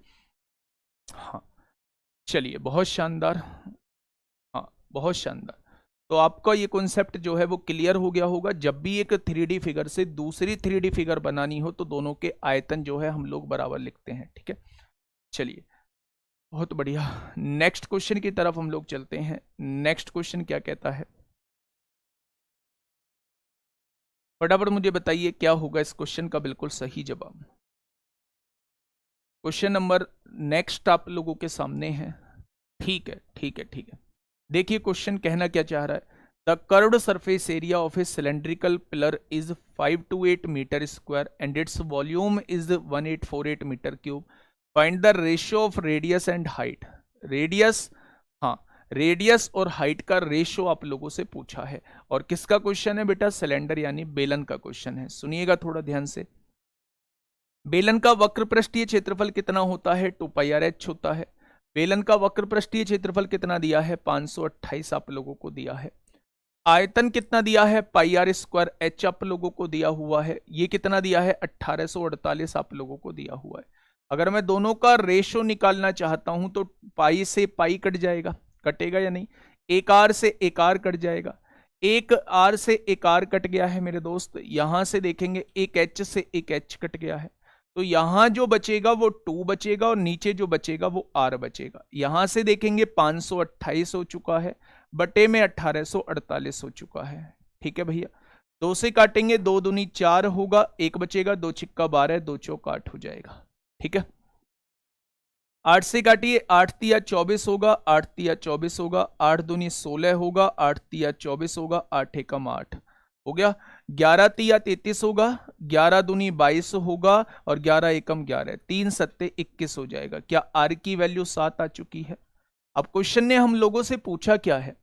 हाँ चलिए बहुत शानदार, हाँ बहुत शानदार। तो आपका ये कॉन्सेप्ट जो है वो क्लियर हो गया होगा। जब भी एक 3D फिगर से दूसरी 3D फिगर बनानी हो तो दोनों के आयतन जो है हम लोग बराबर लिखते हैं। ठीक है, चलिए बहुत बढ़िया, नेक्स्ट क्वेश्चन की तरफ हम लोग चलते हैं। नेक्स्ट क्वेश्चन क्या कहता है, फटाफट मुझे बताइए क्या होगा इस क्वेश्चन का बिल्कुल सही जवाब। क्वेश्चन नंबर नेक्स्ट आप लोगों के सामने है। ठीक है ठीक है ठीक है, देखिए क्वेश्चन कहना क्या चाह रहा है। The curved surface area of a cylindrical pillar is 528 metre square and its volume is 1848 metre cube. Find the ratio of radius and height. Radius, हाँ रेडियस और हाइट का रेशियो आप लोगों से पूछा है। और किसका क्वेश्चन है बेटा? सिलेंडर यानी बेलन का क्वेश्चन है। सुनिएगा थोड़ा ध्यान से। बेलन का वक्र पृष्ठीय क्षेत्रफल कितना होता है? 2πr/h होता है। बेलन का वक्र पृष्ठीय क्षेत्रफल कितना दिया है? 528 आप लोगों को दिया है। आयतन कितना दिया है? πr² आप लोगों को दिया हुआ है। ये कितना दिया है? 1848 आप लोगों को दिया हुआ है। अगर मैं दोनों का रेशो निकालना चाहता हूं तो पाई से पाई कट जाएगा, कटेगा या नहीं? एक आर से एक आर कट जाएगा, एक आर से एक आर कट गया है मेरे दोस्त। यहां से देखेंगे एक एच से एक एच कट गया है, तो यहां जो बचेगा वो 2 बचेगा और नीचे जो बचेगा वो आर बचेगा। यहां से देखेंगे 528 हो चुका है, बटे में 1848 हो चुका है। ठीक है भैया, 2 से काटेंगे, 2 दूनी 4 होगा, एक बचेगा, 2 छिक्का 12, 2 चौक 8 हो जाएगा। ठीक है, 8 से काटिए, 8 तिया 24 होगा, 8 तिया 24 होगा, 8 दूनी 16 होगा, 8 तिया 24 होगा, 8 एकम 8 हो गया। 11 तिया 33 होगा, 11 दूनी 22 होगा और 11 एकम 11, 3 सत्ते 21 हो जाएगा। क्या आर की वैल्यू 7 आ चुकी है? अब क्वेश्चन ने हम लोगों से पूछा क्या है?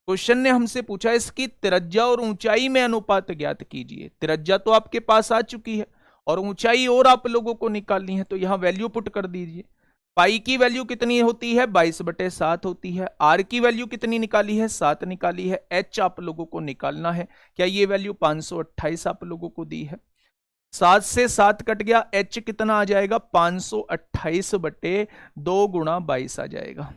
क्वेश्चन ने हमसे पूछा इसकी त्रिज्या और ऊंचाई में अनुपात ज्ञात कीजिए। त्रिज्या तो आपके पास आ चुकी है और ऊंचाई और आप लोगों को निकालनी है, तो यहां वैल्यू पुट कर दीजिए। पाई की वैल्यू कितनी होती है? 22/7 होती है। आर की वैल्यू कितनी निकाली है? 7 निकाली है। एच आप लोगों को निकालना है। क्या ये वैल्यू 528 आप लोगों को दी है? 7 से 7 कट गया, एच कितना आ जाएगा? 528/2 गुणा 22 आ जाएगा।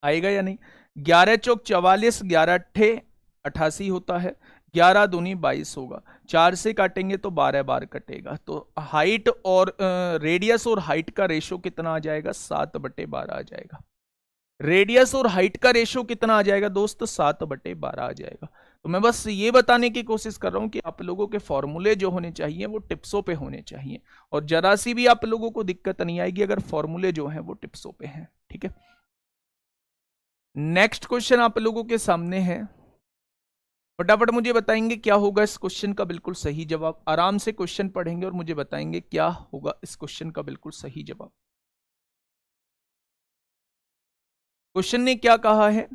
आएगा या नहीं? 11 चौक 44, 11 अट्ठे 88 होता है, 11 दूनी 22 होगा, 4 से काटेंगे तो 12 बार कटेगा। तो हाइट और रेडियस और हाइट का रेशो कितना आ जाएगा? 7/12 आ जाएगा। रेडियस और हाइट का रेशो कितना आ जाएगा दोस्त? 7/12 आ जाएगा। तो मैं बस ये बताने की कोशिश कर रहा हूं कि आप लोगों के फॉर्मूले जो होने चाहिए वो टिप्सों पे होने चाहिए, और जरा सी भी आप लोगों को दिक्कत नहीं आएगी अगर फॉर्मूले जो है वो टिप्सों पे हैं। ठीक है, नेक्स्ट क्वेश्चन आप लोगों के सामने है। फटाफट मुझे बताएंगे क्या होगा इस क्वेश्चन का बिल्कुल सही जवाब। आराम से क्वेश्चन पढ़ेंगे और मुझे बताएंगे क्या होगा इस क्वेश्चन का बिल्कुल सही जवाब। क्वेश्चन ने क्या कहा है?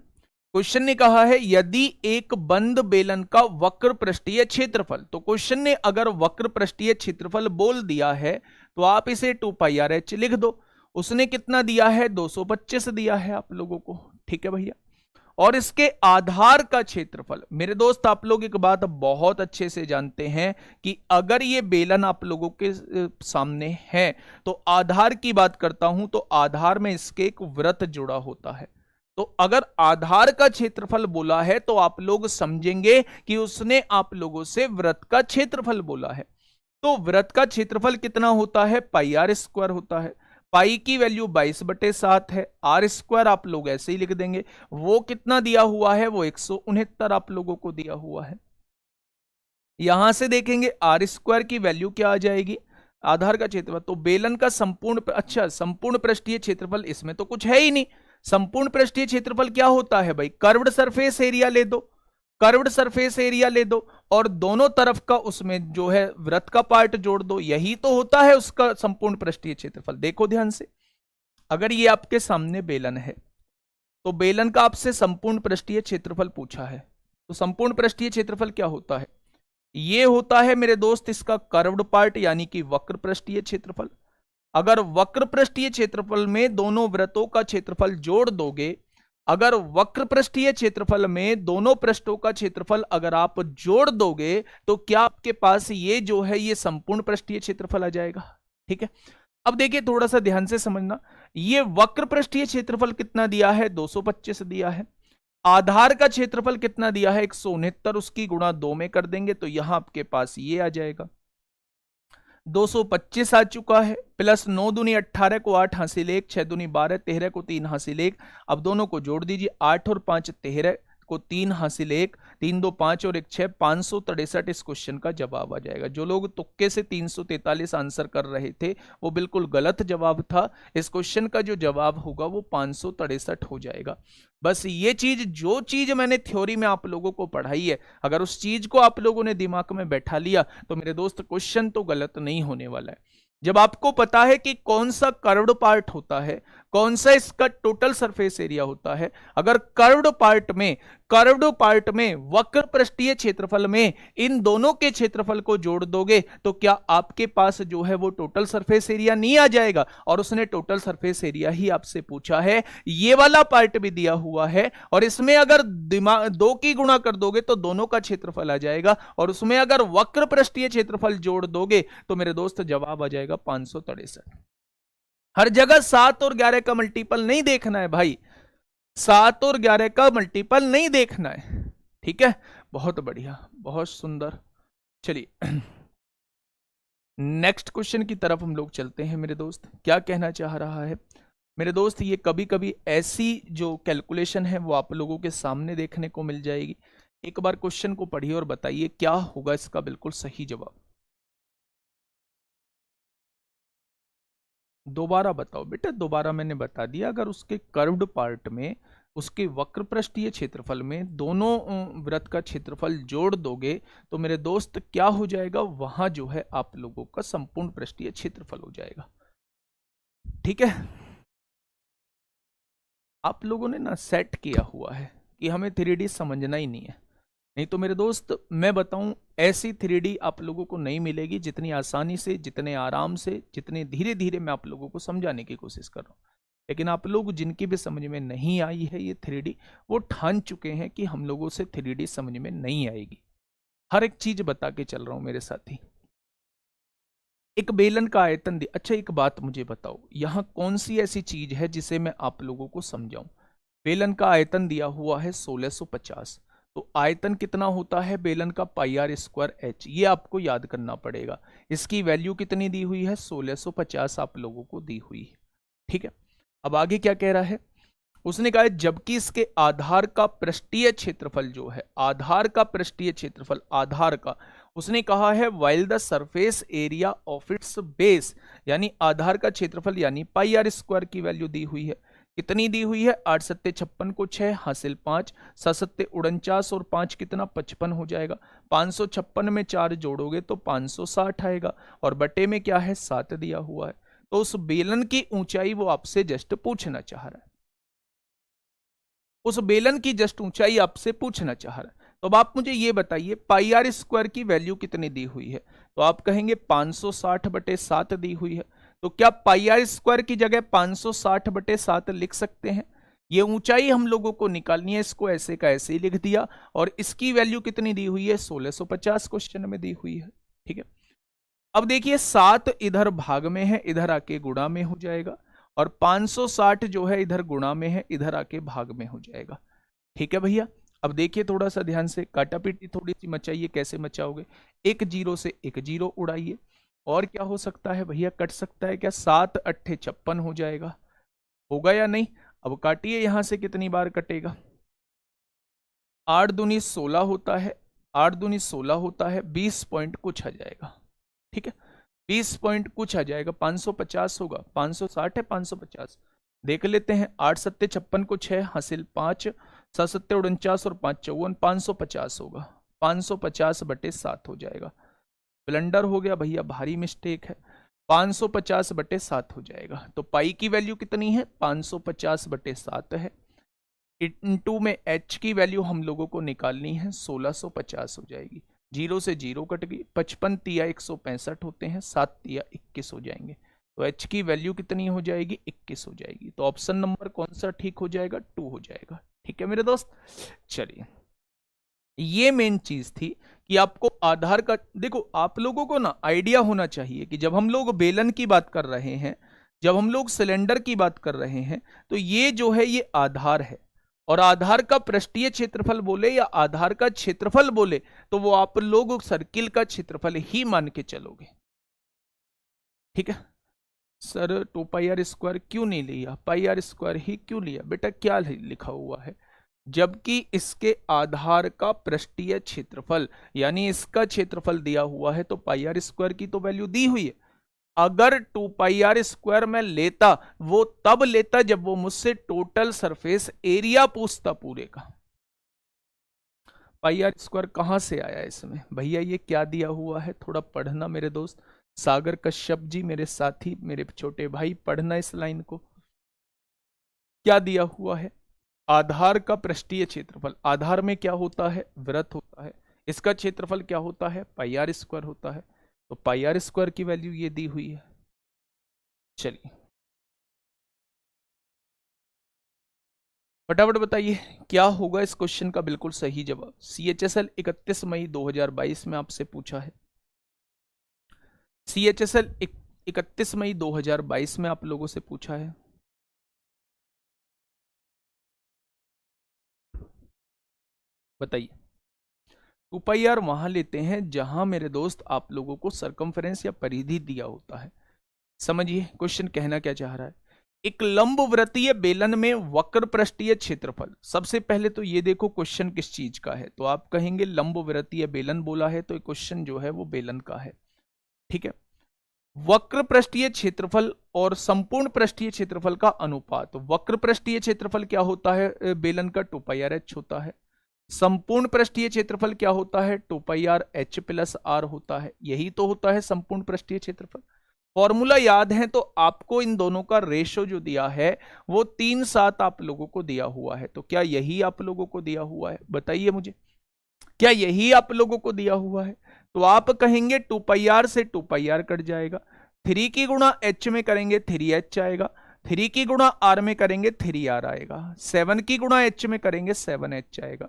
क्वेश्चन ने कहा है यदि एक बंद बेलन का वक्र पृष्ठीय क्षेत्रफल, तो क्वेश्चन ने अगर वक्र पृष्ठीय क्षेत्रफल बोल दिया है तो आप इसे 2πr/h लिख दो। उसने कितना दिया है, 225 दिया है आप लोगों को। ठीक है भैया, और इसके आधार का क्षेत्रफल, मेरे दोस्त आप लोग एक बात बहुत अच्छे से जानते हैं कि अगर ये बेलन आप लोगों के सामने है तो आधार की बात करता हूं तो आधार में इसके एक वृत्त जुड़ा होता है। तो अगर आधार का क्षेत्रफल बोला है तो आप लोग समझेंगे कि उसने आप लोगों से वृत्त का क्षेत्रफल बोला है। तो वृत्त का क्षेत्रफल कितना होता है, पाई आर स्क्वायर होता है। पाई की वैल्यू 22/7 है, आर स्क्वायर आप लोग ऐसे ही लिख देंगे। वो कितना दिया हुआ है, वो 169 आप लोगों को दिया हुआ है। यहां से देखेंगे आर स्क्वायर की वैल्यू क्या आ जाएगी, आधार का क्षेत्रफल। तो बेलन का संपूर्ण, अच्छा संपूर्ण पृष्ठीय क्षेत्रफल, इसमें तो कुछ है ही नहीं। संपूर्ण पृष्ठीय क्षेत्रफल क्या होता है भाई, कर्व्ड सरफेस एरिया ले दो, कर्व्ड सरफेस एरिया ले दो और दोनों तरफ का उसमें जो है वृत्त का पार्ट जोड़ दो, यही तो होता है उसका संपूर्ण पृष्ठीय क्षेत्रफल। देखो ध्यान से, अगर ये आपके सामने बेलन है तो बेलन का आपसे संपूर्ण पृष्ठीय क्षेत्रफल पूछा है, तो संपूर्ण पृष्ठीय क्षेत्रफल क्या होता है, ये होता है मेरे दोस्त इसका कर्व्ड पार्ट यानी कि वक्र पृष्ठीय क्षेत्रफल। अगर वक्र पृष्ठीय क्षेत्रफल में दोनों वृत्तों का क्षेत्रफल जोड़ दोगे, अगर वक्र पृष्ठीय क्षेत्रफल में दोनों पृष्ठों का क्षेत्रफल अगर आप जोड़ दोगे तो क्या आपके पास ये जो है ये संपूर्ण पृष्ठीय क्षेत्रफल आ जाएगा। ठीक है, अब देखिए थोड़ा सा ध्यान से समझना, ये वक्र पृष्ठीय क्षेत्रफल कितना दिया है, 225 दिया है। आधार का क्षेत्रफल कितना दिया है, 169, उसकी गुणा 2 में कर देंगे तो यहां आपके पास ये आ जाएगा 225 आ चुका है, प्लस 9 दूनी 18 को 8 हासिल 1, 6 दूनी 12, 13 को 3 हासिल 1। अब दोनों को जोड़ दीजिए, 8 और 5 13 को 3 हासिल 1, 3 2 5 और 1 6, 563 इस क्वेश्चन का जवाब आ जाएगा। जो लोग तुक्के से 343 आंसर कर रहे थे वो बिल्कुल गलत जवाब था। इस क्वेश्चन का जो जवाब होगा वो 563 हो जाएगा। बस ये चीज, जो चीज मैंने थ्योरी में आप लोगों को पढ़ाई है, अगर उस चीज को आप लोगों ने दिमाग में बैठा लिया तो मेरे दोस्त क्वेश्चन तो गलत नहीं होने वाला है। जब आपको पता है कि कौन सा कर्व्ड पार्ट होता है, कौन सा इसका टोटल सरफेस एरिया होता है, अगर कर्व्ड पार्ट में वक्र पृष्ठीय क्षेत्रफल में इन दोनों के क्षेत्रफल को जोड़ दोगे तो क्या आपके पास जो है वो टोटल सरफेस एरिया नहीं आ जाएगा। और उसने टोटल सरफेस एरिया ही आपसे पूछा है, ये वाला पार्ट भी दिया हुआ है और इसमें अगर 2 की गुणा कर दोगे तो दोनों का क्षेत्रफल आ जाएगा और उसमें अगर वक्र पृष्ठीय क्षेत्रफल जोड़ दोगे तो मेरे दोस्त जवाब आ जाएगा 563। हर जगह 7 और 11 का मल्टीपल नहीं देखना है भाई, 7 और 11 का मल्टीपल नहीं देखना है। ठीक है, बहुत बढ़िया, बहुत सुंदर। चलिए नेक्स्ट क्वेश्चन की तरफ हम लोग चलते हैं। मेरे दोस्त क्या कहना चाह रहा है, मेरे दोस्त ये कभी कभी ऐसी जो कैलकुलेशन है वो आप लोगों के सामने देखने को मिल जाएगी। एक बार क्वेश्चन को पढ़िए और बताइए क्या होगा इसका बिल्कुल सही जवाब। दोबारा बताओ बेटा, दोबारा मैंने बता दिया, अगर उसके कर्व्ड पार्ट में उसके वक्र पृष्ठीय क्षेत्रफल में दोनों वृत्त का क्षेत्रफल जोड़ दोगे तो मेरे दोस्त क्या हो जाएगा, वहां जो है आप लोगों का संपूर्ण पृष्ठीय क्षेत्रफल हो जाएगा। ठीक है, आप लोगों ने ना सेट किया हुआ है कि हमें 3D समझना ही नहीं है, नहीं तो मेरे दोस्त मैं बताऊं ऐसी 3D आप लोगों को नहीं मिलेगी जितनी आसानी से, जितने आराम से, जितने धीरे धीरे मैं आप लोगों को समझाने की कोशिश कर रहा हूं। लेकिन आप लोग जिनकी भी समझ में नहीं आई है ये 3D, वो ठान चुके हैं कि हम लोगों से 3D समझ में नहीं आएगी। हर एक चीज बता के चल रहा हूं मेरे साथी। एक बेलन का आयतन दिया, अच्छा एक बात मुझे बताओ, यहां कौन सी ऐसी चीज है जिसे मैं आप लोगों को समझाऊं। बेलन का आयतन दिया हुआ है 1650, तो आयतन कितना होता है बेलन का, पाई आर स्क्वायर एच, ये आपको याद करना पड़ेगा। इसकी वैल्यू कितनी दी हुई है, 1650 आप लोगों को दी हुई है। ठीक है, अब आगे क्या कह रहा है, उसने कहा है जबकि इसके आधार का पृष्ठीय क्षेत्रफल जो है, आधार का पृष्ठीय क्षेत्रफल, आधार का उसने कहा है while the surface area of its base, यानी आधार का क्षेत्रफल यानी पाई आर स्क्वायर की वैल्यू दी हुई है। कितनी दी हुई है, 8 सत्ते 56 को 6 हासिल 5, 7 सत्ते 49 और 5 कितना 55 हो जाएगा। 556 में 4 जोड़ोगे तो 560 आएगा और बटे में क्या है 7 दिया हुआ है। तो उस बेलन की ऊंचाई वो आपसे जस्ट पूछना चाह रहा है, उस बेलन की जस्ट ऊंचाई आपसे पूछना चाह रहा है। तो अब आप मुझे ये बताइए पाई आर स्क्वायर की वैल्यू कितनी दी हुई है, तो आप कहेंगे 560 बटे 7 दी हुई है। तो क्या पाई आर स्क्वायर की जगह 560/7 लिख सकते हैं? ये ऊंचाई हम लोगों को निकालनी है, इसको ऐसे का ऐसे ही लिख दिया, और इसकी वैल्यू कितनी दी हुई है? 1650 क्वेश्चन में दी हुई है। ठीक है, अब देखिए 7 इधर भाग में है, इधर आके गुणा में हो जाएगा, और 560 जो है इधर गुणा में है, इधर आके भाग में हो जाएगा। ठीक है भैया, अब देखिए थोड़ा सा ध्यान से, काटापीटी थोड़ी सी मचाइए। कैसे मचाओगे? एक जीरो से एक जीरो उड़ाइए, और क्या हो सकता है भैया? कट सकता है क्या? 7 अट्ठे 56 हो जाएगा, होगा या नहीं? अब काटिए, यहां से कितनी बार कटेगा? 8 दूनी 16 होता है, 8 दूनी 16 होता है, 20 पॉइंट कुछ आ जाएगा। ठीक है, 20 पॉइंट कुछ आ जाएगा, 550 होगा। 560 है, 550 देख लेते हैं। 8 सत्ते 56 कुछ है, हासिल 5, 7 सत्ते 49 और 5 54, 550 होगा। 550/7 हो जाएगा। ब्लंडर हो गया भैया, भारी मिस्टेक है। 550/7 हो जाएगा। तो पाई की वैल्यू कितनी है? 550/7 है। इनटू में एच की वैल्यू हम लोगों को निकालनी है, 1650 हो जाएगी। जीरो से जीरो कट गई, 55 तिया 165 होते हैं, 7 तिया 21 हो जाएंगे। तो एच की वैल्यू कितनी हो जाएगी? 21 हो जाएगी। तो ऑप्शन नंबर कौन सा ठीक हो जाएगा? 2 हो जाएगा। ठीक है मेरे दोस्त, चलिए ये मेन चीज थी कि आपको आधार का, देखो आप लोगों को ना आइडिया होना चाहिए कि जब हम लोग बेलन की बात कर रहे हैं, जब हम लोग सिलेंडर की बात कर रहे हैं, तो ये जो है ये आधार है, और आधार का पृष्ठीय क्षेत्रफल बोले या आधार का क्षेत्रफल बोले तो वो आप लोग सर्किल का क्षेत्रफल ही मान के चलोगे। ठीक है सर, 2πr² क्यों नहीं लिया? πr² ही क्यों लिया बेटा? क्या लिखा हुआ है? जबकि इसके आधार का पृष्ठीय क्षेत्रफल यानी इसका क्षेत्रफल दिया हुआ है, तो πr² की तो वैल्यू दी हुई है। अगर 2πr² में लेता, वो तब लेता जब वो मुझसे टोटल सरफेस एरिया पूछता पूरे का। πr² कहां से आया इसमें भैया? ये क्या दिया हुआ है? थोड़ा पढ़ना मेरे दोस्त। सागर कश्यप जी, मेरे साथी, मेरे छोटे भाई, पढ़ना इस लाइन को। क्या दिया हुआ है? आधार का पृष्ठीय क्षेत्रफल। आधार में क्या होता है? वृत्त होता है। इसका क्षेत्रफल क्या होता है? πr² होता है। तो πr² की वैल्यू ये दी हुई है। चलिए फटाफट बताइए क्या होगा इस क्वेश्चन का बिल्कुल सही जवाब। CHSL 31 मई 2022 में आपसे पूछा है। CHSL 31 मई 2022 में आप लोगों से पूछा है। बताइए। 2πr वहां लेते हैं जहां मेरे दोस्त आप लोगों को सरकमफ्रेंस या परिधि दिया होता है। समझिए क्वेश्चन कहना क्या चाह रहा है। एक लंबवृत्तीय बेलन में वक्र पृष्ठीय क्षेत्रफल। सबसे पहले तो ये देखो क्वेश्चन किस चीज का है, तो आप कहेंगे लंबवृत्तीय बेलन बोला है, तो क्वेश्चन जो है वो बेलन का है। ठीक है, वक्र पृष्ठीय क्षेत्रफल और संपूर्ण पृष्ठीय क्षेत्रफल का अनुपात। वक्र पृष्ठीय क्षेत्रफल क्या होता है बेलन का? 2πrh होता है। संपूर्ण पृष्ठीय क्षेत्रफल क्या होता है? 2πrh+r होता है। यही तो होता है संपूर्ण पृष्ठीय क्षेत्रफल। फॉर्मूला याद है तो आपको इन दोनों का रेशो जो दिया है वो 3:7 आप लोगों को दिया हुआ है। तो क्या यही आप लोगों को दिया हुआ है? बताइए मुझे, क्या यही आप लोगों को दिया हुआ है? तो आप कहेंगे 2πr से 2πr कट जाएगा, 3 की गुणा h में करेंगे 3h आएगा, 3 की गुणा r में करेंगे 3r आएगा, 7 की गुणा h में करेंगे 7h आएगा,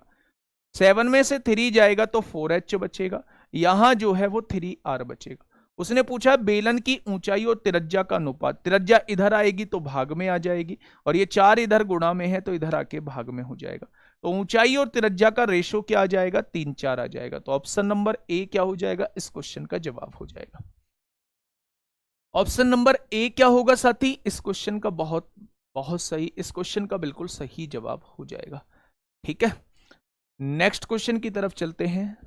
7 में से 3 जाएगा तो 4h बचेगा, यहां जो है वो 3r बचेगा। उसने पूछा बेलन की ऊंचाई और त्रिज्या का अनुपात। त्रिज्या इधर आएगी तो भाग में आ जाएगी, और ये 4 इधर गुणा में है तो इधर आके भाग में हो जाएगा। तो ऊंचाई और त्रिज्या का रेशो क्या आ जाएगा? 3:4 आ जाएगा। तो ऑप्शन नंबर ए क्या हो जाएगा? इस क्वेश्चन का जवाब हो जाएगा। ऑप्शन नंबर ए क्या होगा साथी? इस क्वेश्चन का बहुत बहुत सही, इस क्वेश्चन का बिल्कुल सही जवाब हो जाएगा। ठीक है, नेक्स्ट क्वेश्चन की तरफ चलते हैं।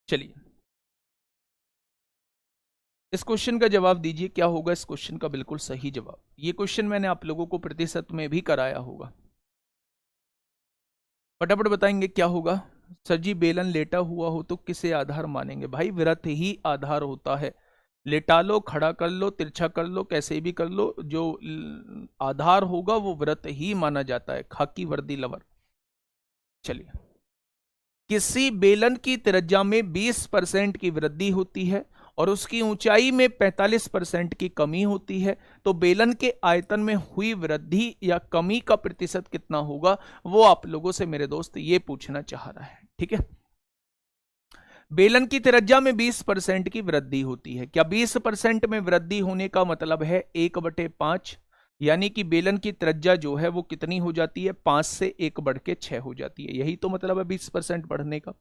चलिए इस क्वेश्चन का जवाब दीजिए, क्या होगा इस क्वेश्चन का बिल्कुल सही जवाब। ये क्वेश्चन मैंने आप लोगों को प्रतिशत में भी कराया होगा। फटाफट बताएंगे क्या होगा। सर जी बेलन लेटा हुआ हो तो किसे आधार मानेंगे? भाई वृत्त ही आधार होता है। लेटा लो, खड़ा कर लो, तिरछा कर लो, कैसे भी कर लो, जो आधार होगा वो वृत्त ही माना जाता है। खाकी वर्दी लवर। चलिए, किसी बेलन की त्रिज्या में 20% की वृद्धि होती है और उसकी ऊंचाई में 45% की कमी होती है, तो बेलन के आयतन में हुई वृद्धि या कमी का प्रतिशत कितना होगा, वो आप लोगों से मेरे दोस्त ये पूछना चाह रहा है। ठीक है, बेलन की त्रिज्या में 20% की वृद्धि होती है। क्या 20% में वृद्धि होने का मतलब है 1/5, यानी कि बेलन की त्रिज्या जो है वो कितनी हो जाती है, 5 से 1/6 हो जाती है। यही तो मतलब है 20% बढ़ने का।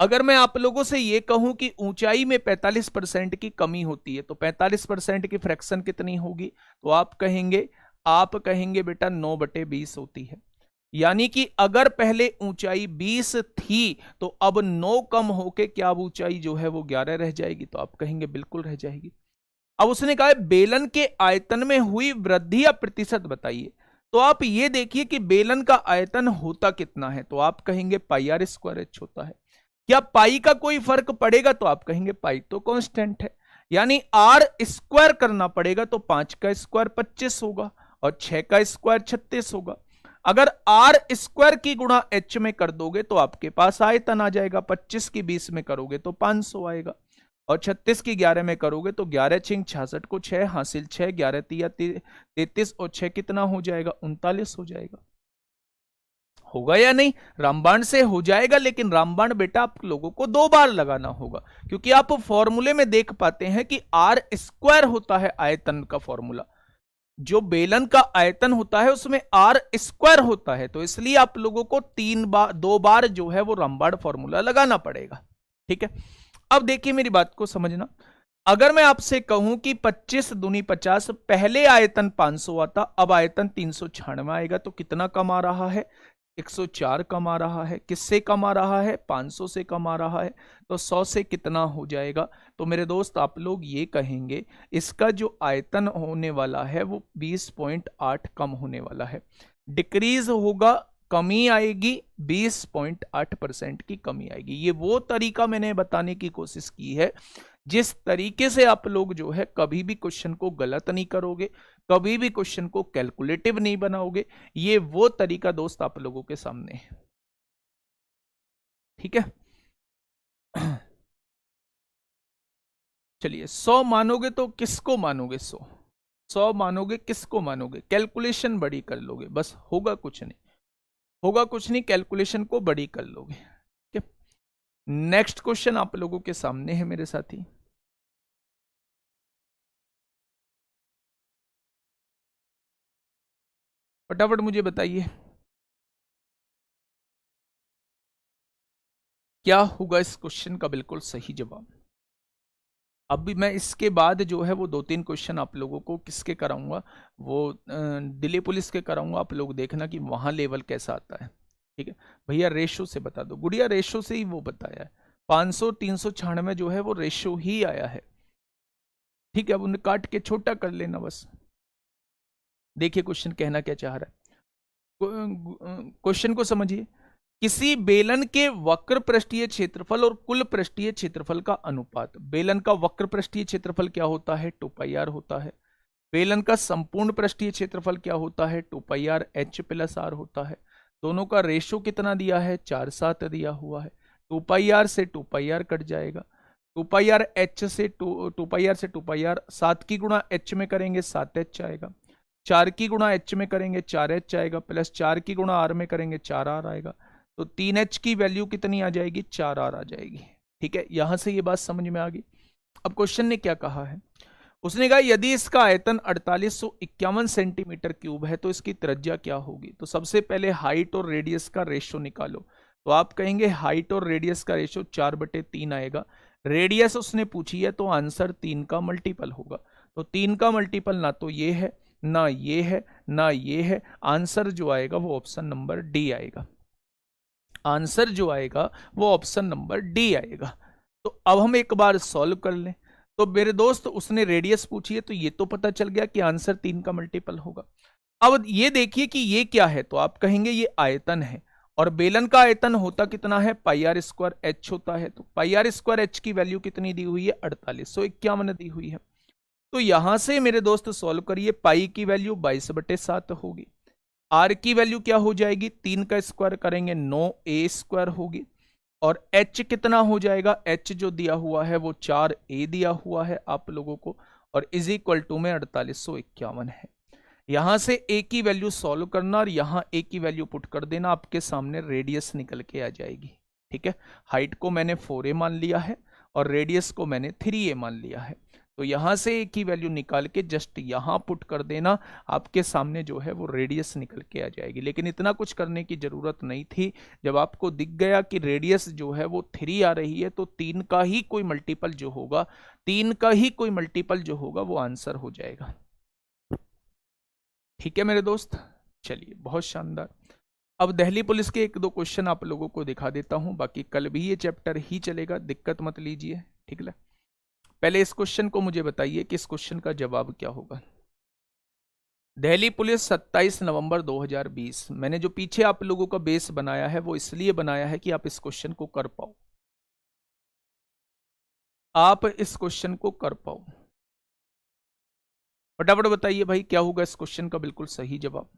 अगर मैं आप लोगों से ये कहूं कि ऊंचाई में 45% की कमी होती है, तो 45% की फ्रैक्शन कितनी होगी, तो आप कहेंगे बेटा 9/20 होती है। यानी कि अगर पहले ऊंचाई 20 थी तो अब 9 कम होके क्या अब ऊंचाई जो है वो 11 रह जाएगी, तो आप कहेंगे बिल्कुल रह जाएगी। अब उसने कहा है बेलन के आयतन में हुई वृद्धि या प्रतिशत बताइए, तो आप ये देखिए कि बेलन का आयतन होता कितना है, तो आप कहेंगे πr²h होता है। क्या पाई का कोई फर्क पड़ेगा, तो आप कहेंगे पाई तो कांस्टेंट है, यानी आर स्क्वायर करना पड़ेगा, तो 5 का स्क्वायर 25 होगा और 6 का स्क्वायर 36 होगा। अगर आर स्क्वायर की गुणा एच में कर दोगे तो आपके पास आयतन आ जाएगा। 25 की 20 में करोगे तो 500 आएगा और 36 की 11 में करोगे तो 11 छिंग 66 को 6 हासिल 6, 11 तिया 33 और 6 कितना हो जाएगा, 39 हो जाएगा। होगा या नहीं, रामबाण से हो जाएगा, लेकिन रामबाण बेटा आप लोगों को 2 बार लगाना होगा, क्योंकि आप फॉर्मूले में देख पाते हैं कि आर स्क्वायर होता है आयतन का फॉर्मूला, जो बेलन का आयतन होता है उसमें आर स्क्वायर होता है, तो इसलिए आप लोगों को 2 बार जो है वो रामबाण फॉर्मूला लगाना पड़ेगा। ठीक है, अब देखिए मेरी बात को समझना, अगर मैं आपसे कहूं कि 25 दूनी 50, पहले आयतन 500 आता, अब आयतन 396 आएगा, तो कितना कम आ रहा है, 104 कम आ रहा है। किससे कम आ रहा है, 500 से कम आ रहा है, तो 100 से कितना हो जाएगा, तो मेरे दोस्त आप लोग ये कहेंगे इसका जो आयतन होने वाला है वो 20.8 कम होने वाला है, डिक्रीज होगा, कमी आएगी, 20.8% की कमी आएगी। ये वो तरीका मैंने बताने की कोशिश की है जिस तरीके से आप लोग जो है कभी भी क्वेश्चन को गलत नहीं करोगे, कभी भी क्वेश्चन को कैलकुलेटिव नहीं बनाओगे। ये वो तरीका दोस्त आप लोगों के सामने है। ठीक है, चलिए 100 मानोगे तो किसको मानोगे, 100 मानोगे किसको मानोगे, कैलकुलेशन बड़ी कर लोगे, बस होगा कुछ नहीं, होगा कुछ नहीं, कैलकुलेशन को बड़ी कर लोगे। ठीक है, नेक्स्ट क्वेश्चन आप लोगों के सामने है मेरे साथी। फटाफट मुझे बताइए क्या होगा इस क्वेश्चन का बिल्कुल सही जवाब। अभी मैं इसके बाद जो है वो 2-3 क्वेश्चन आप लोगों को किसके कराऊंगा, वो दिल्ली पुलिस के कराऊंगा, आप लोग देखना कि वहां लेवल कैसा आता है। ठीक है भैया, रेशो से बता दो, गुड़िया रेशो से ही वो बताया है, 500 396 जो है वो रेशो ही आया है। ठीक है, अब उन्हें काट के छोटा कर लेना बस। देखिए क्वेश्चन कहना क्या चाह रहा है, क्वेश्चन को समझिए। किसी बेलन के वक्र पृष्ठीय क्षेत्रफल और कुल पृष्ठीय क्षेत्रफल का अनुपात, बेलन का वक्र पृष्ठीय क्षेत्रफल क्या होता है, 2πr होता है। बेलन का संपूर्ण पृष्ठीय क्षेत्रफल क्या होता है, 2πr h + r होता है। दोनों का रेशो कितना दिया है, 4:7 दिया हुआ है। 2πr से 2πr कट जाएगा, 2πr h से 2πr से 2πr 7 की गुणा h में करेंगे 7h आएगा, 4 की गुणा h में करेंगे 4h आएगा, प्लस 4 की गुणा r में करेंगे 4r आएगा, तो 3h की वैल्यू कितनी आ जाएगी, 4r आ जाएगी। ठीक है, यहां से ये बात समझ में आ गई। अब क्वेश्चन ने क्या कहा है, उसने कहा यदि इसका आयतन 4851 सेंटीमीटर क्यूब है तो इसकी त्रिज्या क्या होगी। तो सबसे पहले हाइट और रेडियस का रेशियो निकालो, तो आप कहेंगे हाइट और रेडियस का रेशियो 4/3 आएगा। रेडियस उसने पूछी है तो आंसर 3 का मल्टीपल होगा, तो 3 का मल्टीपल ना तो ये है ना ये है ना ये है, आंसर जो आएगा वो ऑप्शन नंबर डी आएगा, आंसर जो आएगा वो ऑप्शन नंबर डी आएगा। तो अब हम एक बार सॉल्व कर लें, तो मेरे दोस्त उसने रेडियस पूछी है तो ये तो पता चल गया कि आंसर 3 का मल्टीपल होगा। अब ये देखिए कि ये क्या है, तो आप कहेंगे ये आयतन है, और बेलन का आयतन होता कितना है, πr² h होता है, तो πr² h की वैल्यू कितनी दी हुई है, 4851 दी हुई है। तो यहां से मेरे दोस्त सॉल्व करिए, पाई की वैल्यू 22/7 होगी, आर की वैल्यू क्या हो जाएगी, 3 का स्क्वायर करेंगे 9a² होगी, और h कितना हो जाएगा, h जो दिया हुआ है वो 4a दिया हुआ है आप लोगों को, और इज इक्वल टू में 4851 है। यहां से a की वैल्यू सॉल्व करना और यहां a की वैल्यू पुट कर देना, आपके सामने रेडियस निकल के आ जाएगी। ठीक है, हाइट को मैंने 4a मान लिया है और रेडियस को मैंने 3a मान लिया है, तो यहां से a की वैल्यू निकाल के जस्ट यहां पुट कर देना, आपके सामने जो है वो रेडियस निकल के आ जाएगी। लेकिन इतना कुछ करने की जरूरत नहीं थी, जब आपको दिख गया कि रेडियस जो है वो 3 आ रही है, तो 3 का ही कोई मल्टीपल जो होगा, 3 का ही कोई मल्टीपल जो होगा वो आंसर हो जाएगा। ठीक है मेरे दोस्त, चलिए बहुत शानदार। अब दिल्ली पुलिस के एक दो क्वेश्चन आप लोगों को दिखा देता हूं, बाकी कल भी ये चैप्टर ही चलेगा, दिक्कत मत लीजिए। ठीक है, पहले इस क्वेश्चन को मुझे बताइए कि इस क्वेश्चन का जवाब क्या होगा। दिल्ली पुलिस 27 नवंबर 2020, मैंने जो पीछे आप लोगों का बेस बनाया है वो इसलिए बनाया है कि आप इस क्वेश्चन को कर पाओ, आप इस क्वेश्चन को कर पाओ। फटाफट बताइए भाई क्या होगा इस क्वेश्चन का बिल्कुल सही जवाब।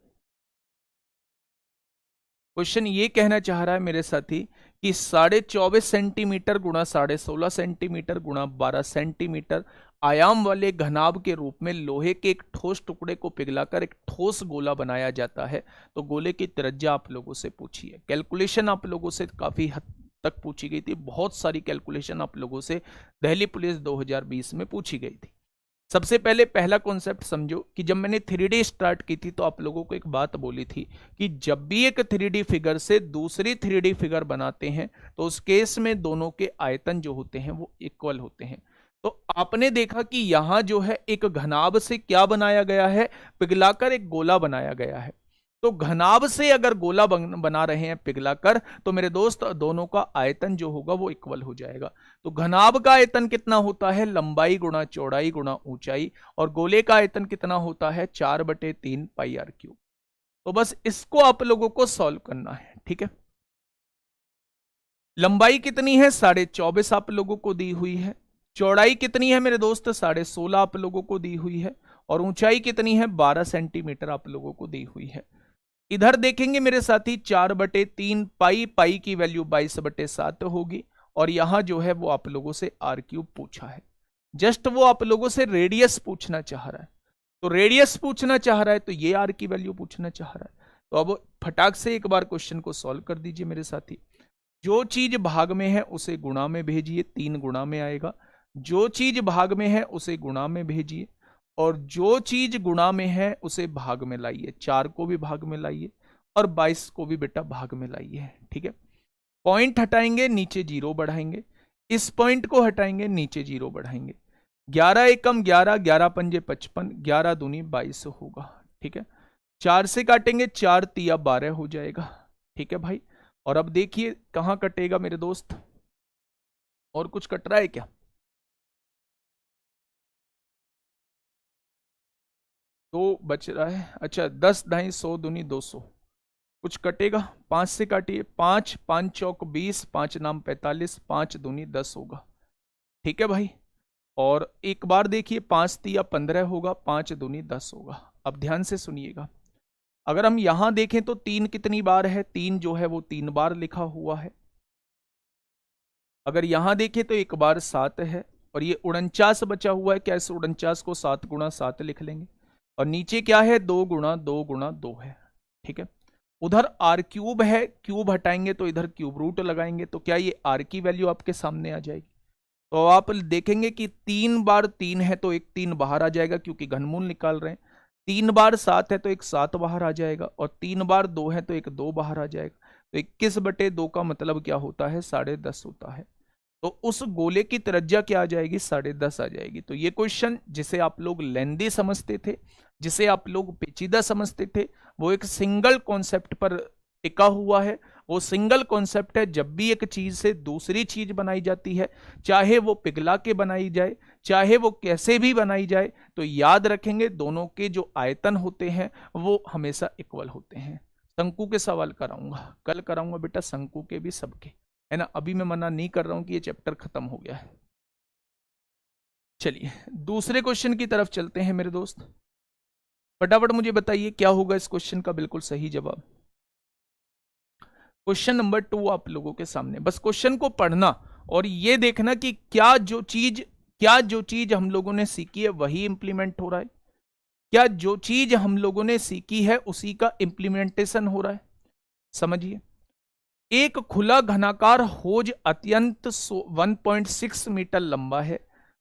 क्वेश्चन ये कहना चाह रहा है मेरे साथी कि 24.5 सेंटीमीटर गुणा 16.5 सेंटीमीटर गुणा 12 सेंटीमीटर आयाम वाले घनाभ के रूप में लोहे के एक ठोस टुकड़े को पिघलाकर एक ठोस गोला बनाया जाता है, तो गोले की त्रिज्या आप लोगों से पूछी है। कैलकुलेशन आप लोगों से काफी हद तक पूछी गई थी, बहुत सारी कैलकुलेशन आप लोगों से दिल्ली पुलिस 2020 में पूछी गई थी। सबसे पहले पहला कॉन्सेप्ट समझो कि जब मैंने 3D स्टार्ट की थी तो आप लोगों को एक बात बोली थी कि जब भी एक 3D फिगर से दूसरी 3D फिगर बनाते हैं तो उस केस में दोनों के आयतन जो होते हैं वो इक्वल होते हैं। तो आपने देखा कि यहां जो है एक घनाभ से क्या बनाया गया है, पिघलाकर एक गोला बनाया गया है। तो घनाभ से अगर गोला बना रहे हैं पिघलाकर, तो मेरे दोस्त दोनों का आयतन जो होगा वो इक्वल हो जाएगा। तो घनाभ का आयतन कितना होता है, लंबाई गुणा चौड़ाई गुणा ऊंचाई, और गोले का आयतन कितना होता है 4/3 पाई आर क्यूब। तो बस इसको आप लोगों को सॉल्व करना है। ठीक है, लंबाई कितनी है 24.5 आप लोगों को दी हुई है, चौड़ाई कितनी है मेरे दोस्त 16.5 आप लोगों को दी हुई है, और ऊंचाई कितनी है 12 सेंटीमीटर आप लोगों को दी हुई है। इधर देखेंगे मेरे साथी 4/3 पाई, पाई की वैल्यू 22/7 होगी, और यहां जो है वो आप लोगों से आर क्यूब पूछा है। जस्ट वो आप लोगों से रेडियस पूछना चाह रहा है, तो रेडियस पूछना चाह रहा है तो ये आर की वैल्यू पूछना चाह रहा है। तो अब फटाक से एक बार क्वेश्चन को सॉल्व कर दीजिए मेरे साथी। जो चीज भाग में है उसे गुणा में भेजिए, 3 गुणा में आएगा। जो चीज भाग में है उसे गुणा में भेजिए, और जो चीज गुणा में है उसे भाग में लाइए। 4 को भी भाग में लाइए और 22 को भी बेटा भाग में लाइए। ठीक है, पॉइंट हटाएंगे नीचे 0 बढ़ाएंगे, इस पॉइंट को हटाएंगे नीचे 0 बढ़ाएंगे। 11 एकम 11, 11 पंजे 55, 11 दूनी 22 होगा। ठीक है, 4 से काटेंगे 4 तिया 12 हो जाएगा। ठीक है भाई, और अब देखिए कहां कटेगा मेरे दोस्त, और कुछ कट रहा है क्या? तो बच रहा है, अच्छा 10 ढाई 100 दूनी 200, कुछ कटेगा? 5 से काटिए, 5 5 चौक 20, 5 नाम 45, 5 दूनी 10 होगा। ठीक है भाई, और एक बार देखिए 5 तिया 15 होगा, 5 दूनी 10 होगा। अब ध्यान से सुनिएगा, अगर हम यहां देखें तो 3 कितनी बार है, 3 जो है वो 3 बार लिखा हुआ है। अगर यहां देखें तो एक बार 7 है, और ये 49 बचा हुआ है, क्या इस 49 को 7 गुणा 7 लिख लेंगे, और नीचे क्या है 2 गुणा 2 गुणा 2 है। ठीक है, उधर आर क्यूब है, क्यूब हटाएंगे तो इधर क्यूब रूट लगाएंगे, तो क्या ये आर की वैल्यू आपके सामने आ जाएगी। तो आप देखेंगे कि 3 बार 3 है तो एक 3 बाहर आ जाएगा क्योंकि घनमूल निकाल रहे हैं, 3 बार 7 है तो एक 7 बाहर आ जाएगा, और 3 बार 2 है तो एक 2 बाहर आ जाएगा। तो 21/2 का मतलब क्या होता है 10.5 होता है। तो उस गोले की त्रिज्या क्या आ जाएगी 10.5 आ जाएगी। तो ये क्वेश्चन जिसे आप लोग लेंदी समझते थे, जिसे आप लोग पेचीदा समझते थे, वो एक सिंगल कॉन्सेप्ट पर टिका हुआ है। वो सिंगल कॉन्सेप्ट है, जब भी एक चीज से दूसरी चीज बनाई जाती है, चाहे वो पिघला के बनाई जाए, चाहे वो कैसे भी बनाई जाए, तो याद रखेंगे दोनों के जो आयतन होते हैं वो हमेशा इक्वल होते हैं। शंकु के सवाल कराऊंगा, कल कराऊंगा बेटा शंकु के भी, सबके, है ना। अभी मैं मना नहीं कर रहा हूं कि ये चैप्टर खत्म हो गया है। चलिए दूसरे क्वेश्चन की तरफ चलते हैं मेरे दोस्त। फटाफट मुझे बताइए क्या होगा इस क्वेश्चन का बिल्कुल सही जवाब। क्वेश्चन नंबर 2 आप लोगों के सामने, बस क्वेश्चन को पढ़ना और ये देखना कि क्या जो चीज हम लोगों ने सीखी है वही इंप्लीमेंट हो रहा है, क्या जो चीज हम लोगों ने सीखी है उसी का इंप्लीमेंटेशन हो रहा है। समझिए, एक खुला घनाकार हौज अत्यंत 1.6 मीटर लंबा है,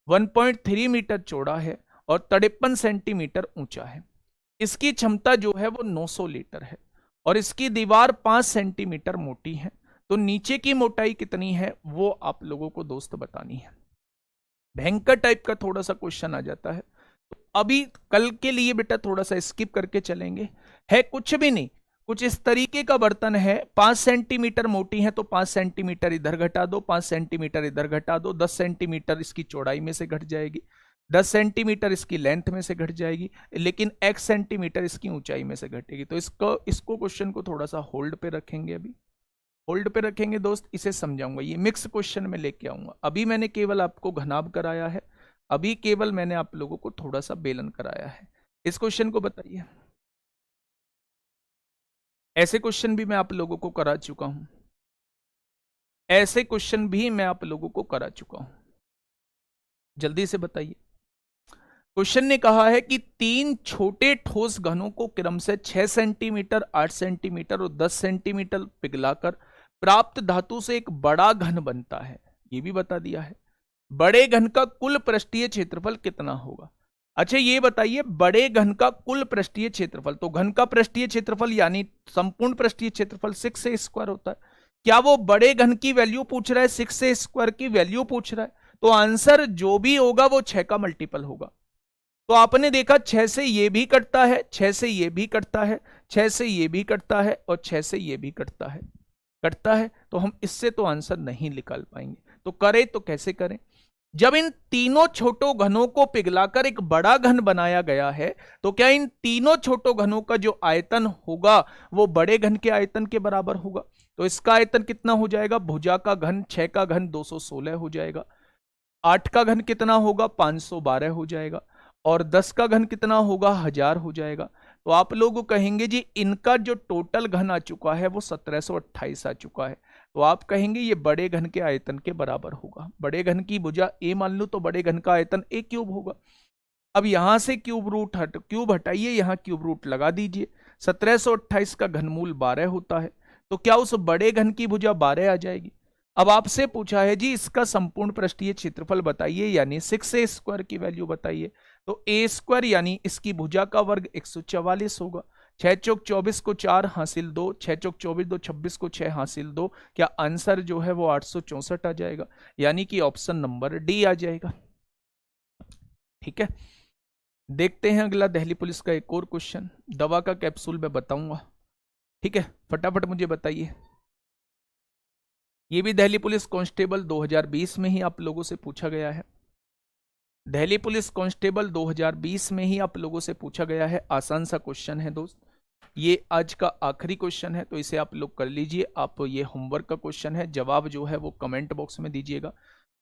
1.3 मीटर चौड़ा है और 53 सेंटीमीटर ऊंचा है। इसकी क्षमता जो है वो 900 लीटर है और इसकी दीवार 5 सेंटीमीटर मोटी है। तो नीचे की मोटाई कितनी है वो आप लोगों को दोस्त बतानी है। भयंकर टाइप का थोड़ा सा क्वेश्चन आ जाता है, तो अभी कल के लिए बेटा थोड़ा सा स्किप करके चलेंगे। है कुछ भी नहीं, कुछ इस तरीके का बर्तन है, 5 सेंटीमीटर मोटी है तो 5 सेंटीमीटर इधर घटा दो, 5 सेंटीमीटर इधर घटा दो, 10 सेंटीमीटर इसकी चौड़ाई में से घट जाएगी, 10 सेंटीमीटर इसकी लेंथ में से घट जाएगी, लेकिन x सेंटीमीटर इसकी ऊंचाई में से घटेगी। तो इसको क्वेश्चन को थोड़ा सा होल्ड पे रखेंगे, अभी होल्ड पे रखेंगे दोस्त, इसे समझाऊंगा, ये मिक्स क्वेश्चन में लेके आऊंगा। अभी मैंने केवल आपको घनाभ कराया है, अभी केवल मैंने आप लोगों को थोड़ा सा बेलन कराया है। इस क्वेश्चन को बताइए, ऐसे क्वेश्चन भी मैं आप लोगों को करा चुका हूं, ऐसे क्वेश्चन भी मैं आप लोगों को करा चुका हूं, जल्दी से बताइए। क्वेश्चन ने कहा है कि 3 छोटे ठोस घनों को क्रम से 6 सेंटीमीटर, 8 सेंटीमीटर और 10 सेंटीमीटर पिघलाकर प्राप्त धातु से एक बड़ा घन बनता है, ये भी बता दिया है। बड़े घन का कुल पृष्ठीय क्षेत्रफल कितना होगा। अच्छा ये बताइए, बड़े घन का कुल पृष्ठीय क्षेत्रफल, तो घन का पृष्ठीय क्षेत्रफल यानी संपूर्ण पृष्ठीय क्षेत्रफल 6 स्क्वायर होता है। क्या वो बड़े घन की वैल्यू पूछ रहा है, 6 स्क्वायर की वैल्यू पूछ रहा है, तो आंसर जो भी होगा वो 6 का मल्टीपल होगा। तो आपने देखा 6 से ये भी कटता है, 6 से ये भी कटता है, 6 से ये भी कटता है और 6 से ये भी कटता है, तो हम इससे तो आंसर नहीं निकाल पाएंगे। तो करें तो कैसे करें, जब इन तीनों छोटों घनों को पिघलाकर एक बड़ा घन बनाया गया है, तो क्या इन तीनों छोटों घनों का जो आयतन होगा वो बड़े घन के आयतन के बराबर होगा। तो इसका आयतन कितना हो जाएगा, भुजा का घन 6 का घन 216 हो जाएगा, 8 का घन कितना होगा 512 हो जाएगा और 10 का घन कितना होगा 1000 हो जाएगा। तो आप लोग कहेंगे जी इनका जो टोटल घन आ चुका है वो 1728 आ चुका है, तो आप कहेंगे ये बड़े घन के आयतन के बराबर होगा। बड़े घन की भुजा a मान लो तो बड़े घन का आयतन a क्यूब होगा। अब यहां से क्यूब हटाइए, यहां क्यूब रूट लगा दीजिए, 1728 का घनमूल 12 होता है, तो क्या उस बड़े घन की भुजा 12 आ जाएगी। अब आपसे पूछा है जी इसका संपूर्ण पृष्ठीय क्षेत्रफल बताइए, यानी 6a स्क्वायर की वैल्यू बताइए। तो a स्क्वायर यानी इसकी भुजा का वर्ग 144 होगा, 6 चौक 24 को 4 हासिल 2, 6 चौक 24 2 26 को 6 हासिल 2, क्या आंसर जो है वो 864 आ जाएगा, यानी कि ऑप्शन नंबर डी आ जाएगा। ठीक है, देखते हैं अगला दिल्ली पुलिस का एक और क्वेश्चन, दवा का कैप्सूल मैं बताऊंगा। ठीक है, फटाफट मुझे बताइए, ये भी दिल्ली पुलिस कांस्टेबल 2020 में ही आप लोगों से पूछा गया है, दिल्ली पुलिस कांस्टेबल 2020 में ही आप लोगों से पूछा गया है। आसान सा क्वेश्चन है दोस्त, ये आज का आखिरी क्वेश्चन है, तो इसे आप लोग कर लीजिए। आप ये होमवर्क का क्वेश्चन है, जवाब जो है वो कमेंट बॉक्स में दीजिएगा।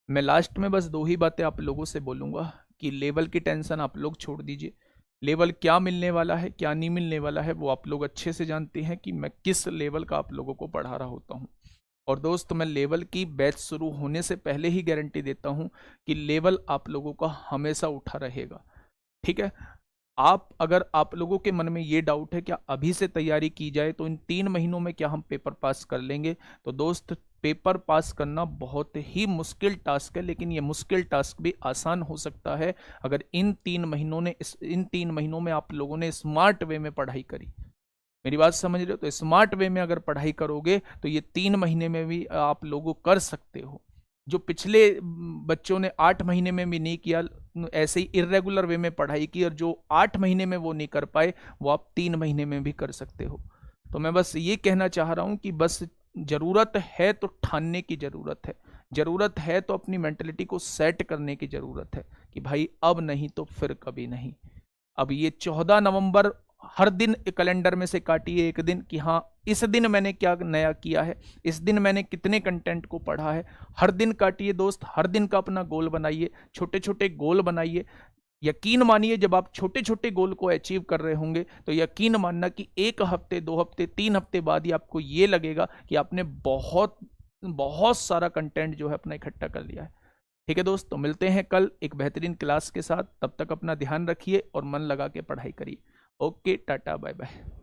मैं लास्ट में बस 2 ही बातें आप लोगों से बोलूंगा कि लेवल की टेंशन आप लोग छोड़ दीजिए। लेवल क्या मिलने वाला है क्या नहीं मिलने वाला है वो आप लोग अच्छे से जानते हैं कि मैं किस लेवल का आप लोगों को पढ़ा रहा होता हूँ। और दोस्त मैं लेवल की बैच शुरू होने से पहले ही गारंटी देता हूं कि लेवल आप लोगों का हमेशा उठा रहेगा। ठीक है, अगर आप लोगों के मन में ये डाउट है क्या अभी से तैयारी की जाए तो इन 3 महीनों में क्या हम पेपर पास कर लेंगे, तो दोस्त पेपर पास करना बहुत ही मुश्किल टास्क है, लेकिन ये मुश्किल टास्क भी आसान हो सकता है अगर इन 3 महीनों में आप लोगों ने स्मार्ट वे में पढ़ाई करी। मेरी बात समझ रहे हो, तो स्मार्ट वे में अगर पढ़ाई करोगे तो ये 3 महीने में भी आप लोग कर सकते हो। जो पिछले बच्चों ने 8 महीने में भी नहीं किया, ऐसे ही इरेगुलर वे में पढ़ाई की, और जो 8 महीने में वो नहीं कर पाए वो आप 3 महीने में भी कर सकते हो। तो मैं बस ये कहना चाह रहा हूं कि बस जरूरत है तो ठानने की जरूरत है, जरूरत है तो अपनी मेंटलिटी को सेट करने की जरूरत है कि भाई अब नहीं तो फिर कभी नहीं। अब ये 14 नवंबर हर दिन कैलेंडर में से काटिए एक दिन कि हाँ इस दिन मैंने क्या नया किया है, इस दिन मैंने कितने कंटेंट को पढ़ा है, हर दिन काटिए दोस्त, हर दिन का अपना गोल बनाइए, छोटे छोटे गोल बनाइए। यकीन मानिए जब आप छोटे छोटे गोल को अचीव कर रहे होंगे तो यकीन मानना कि 1 हफ्ते 2 हफ्ते 3 हफ्ते बाद ही आपको ये लगेगा कि आपने बहुत बहुत सारा कंटेंट जो है अपना इकट्ठा कर लिया है। ठीक है दोस्त, तो मिलते हैं कल एक बेहतरीन क्लास के साथ। तब तक अपना ध्यान रखिए और मन लगा के पढ़ाई करिए। Okay, tata, bye bye.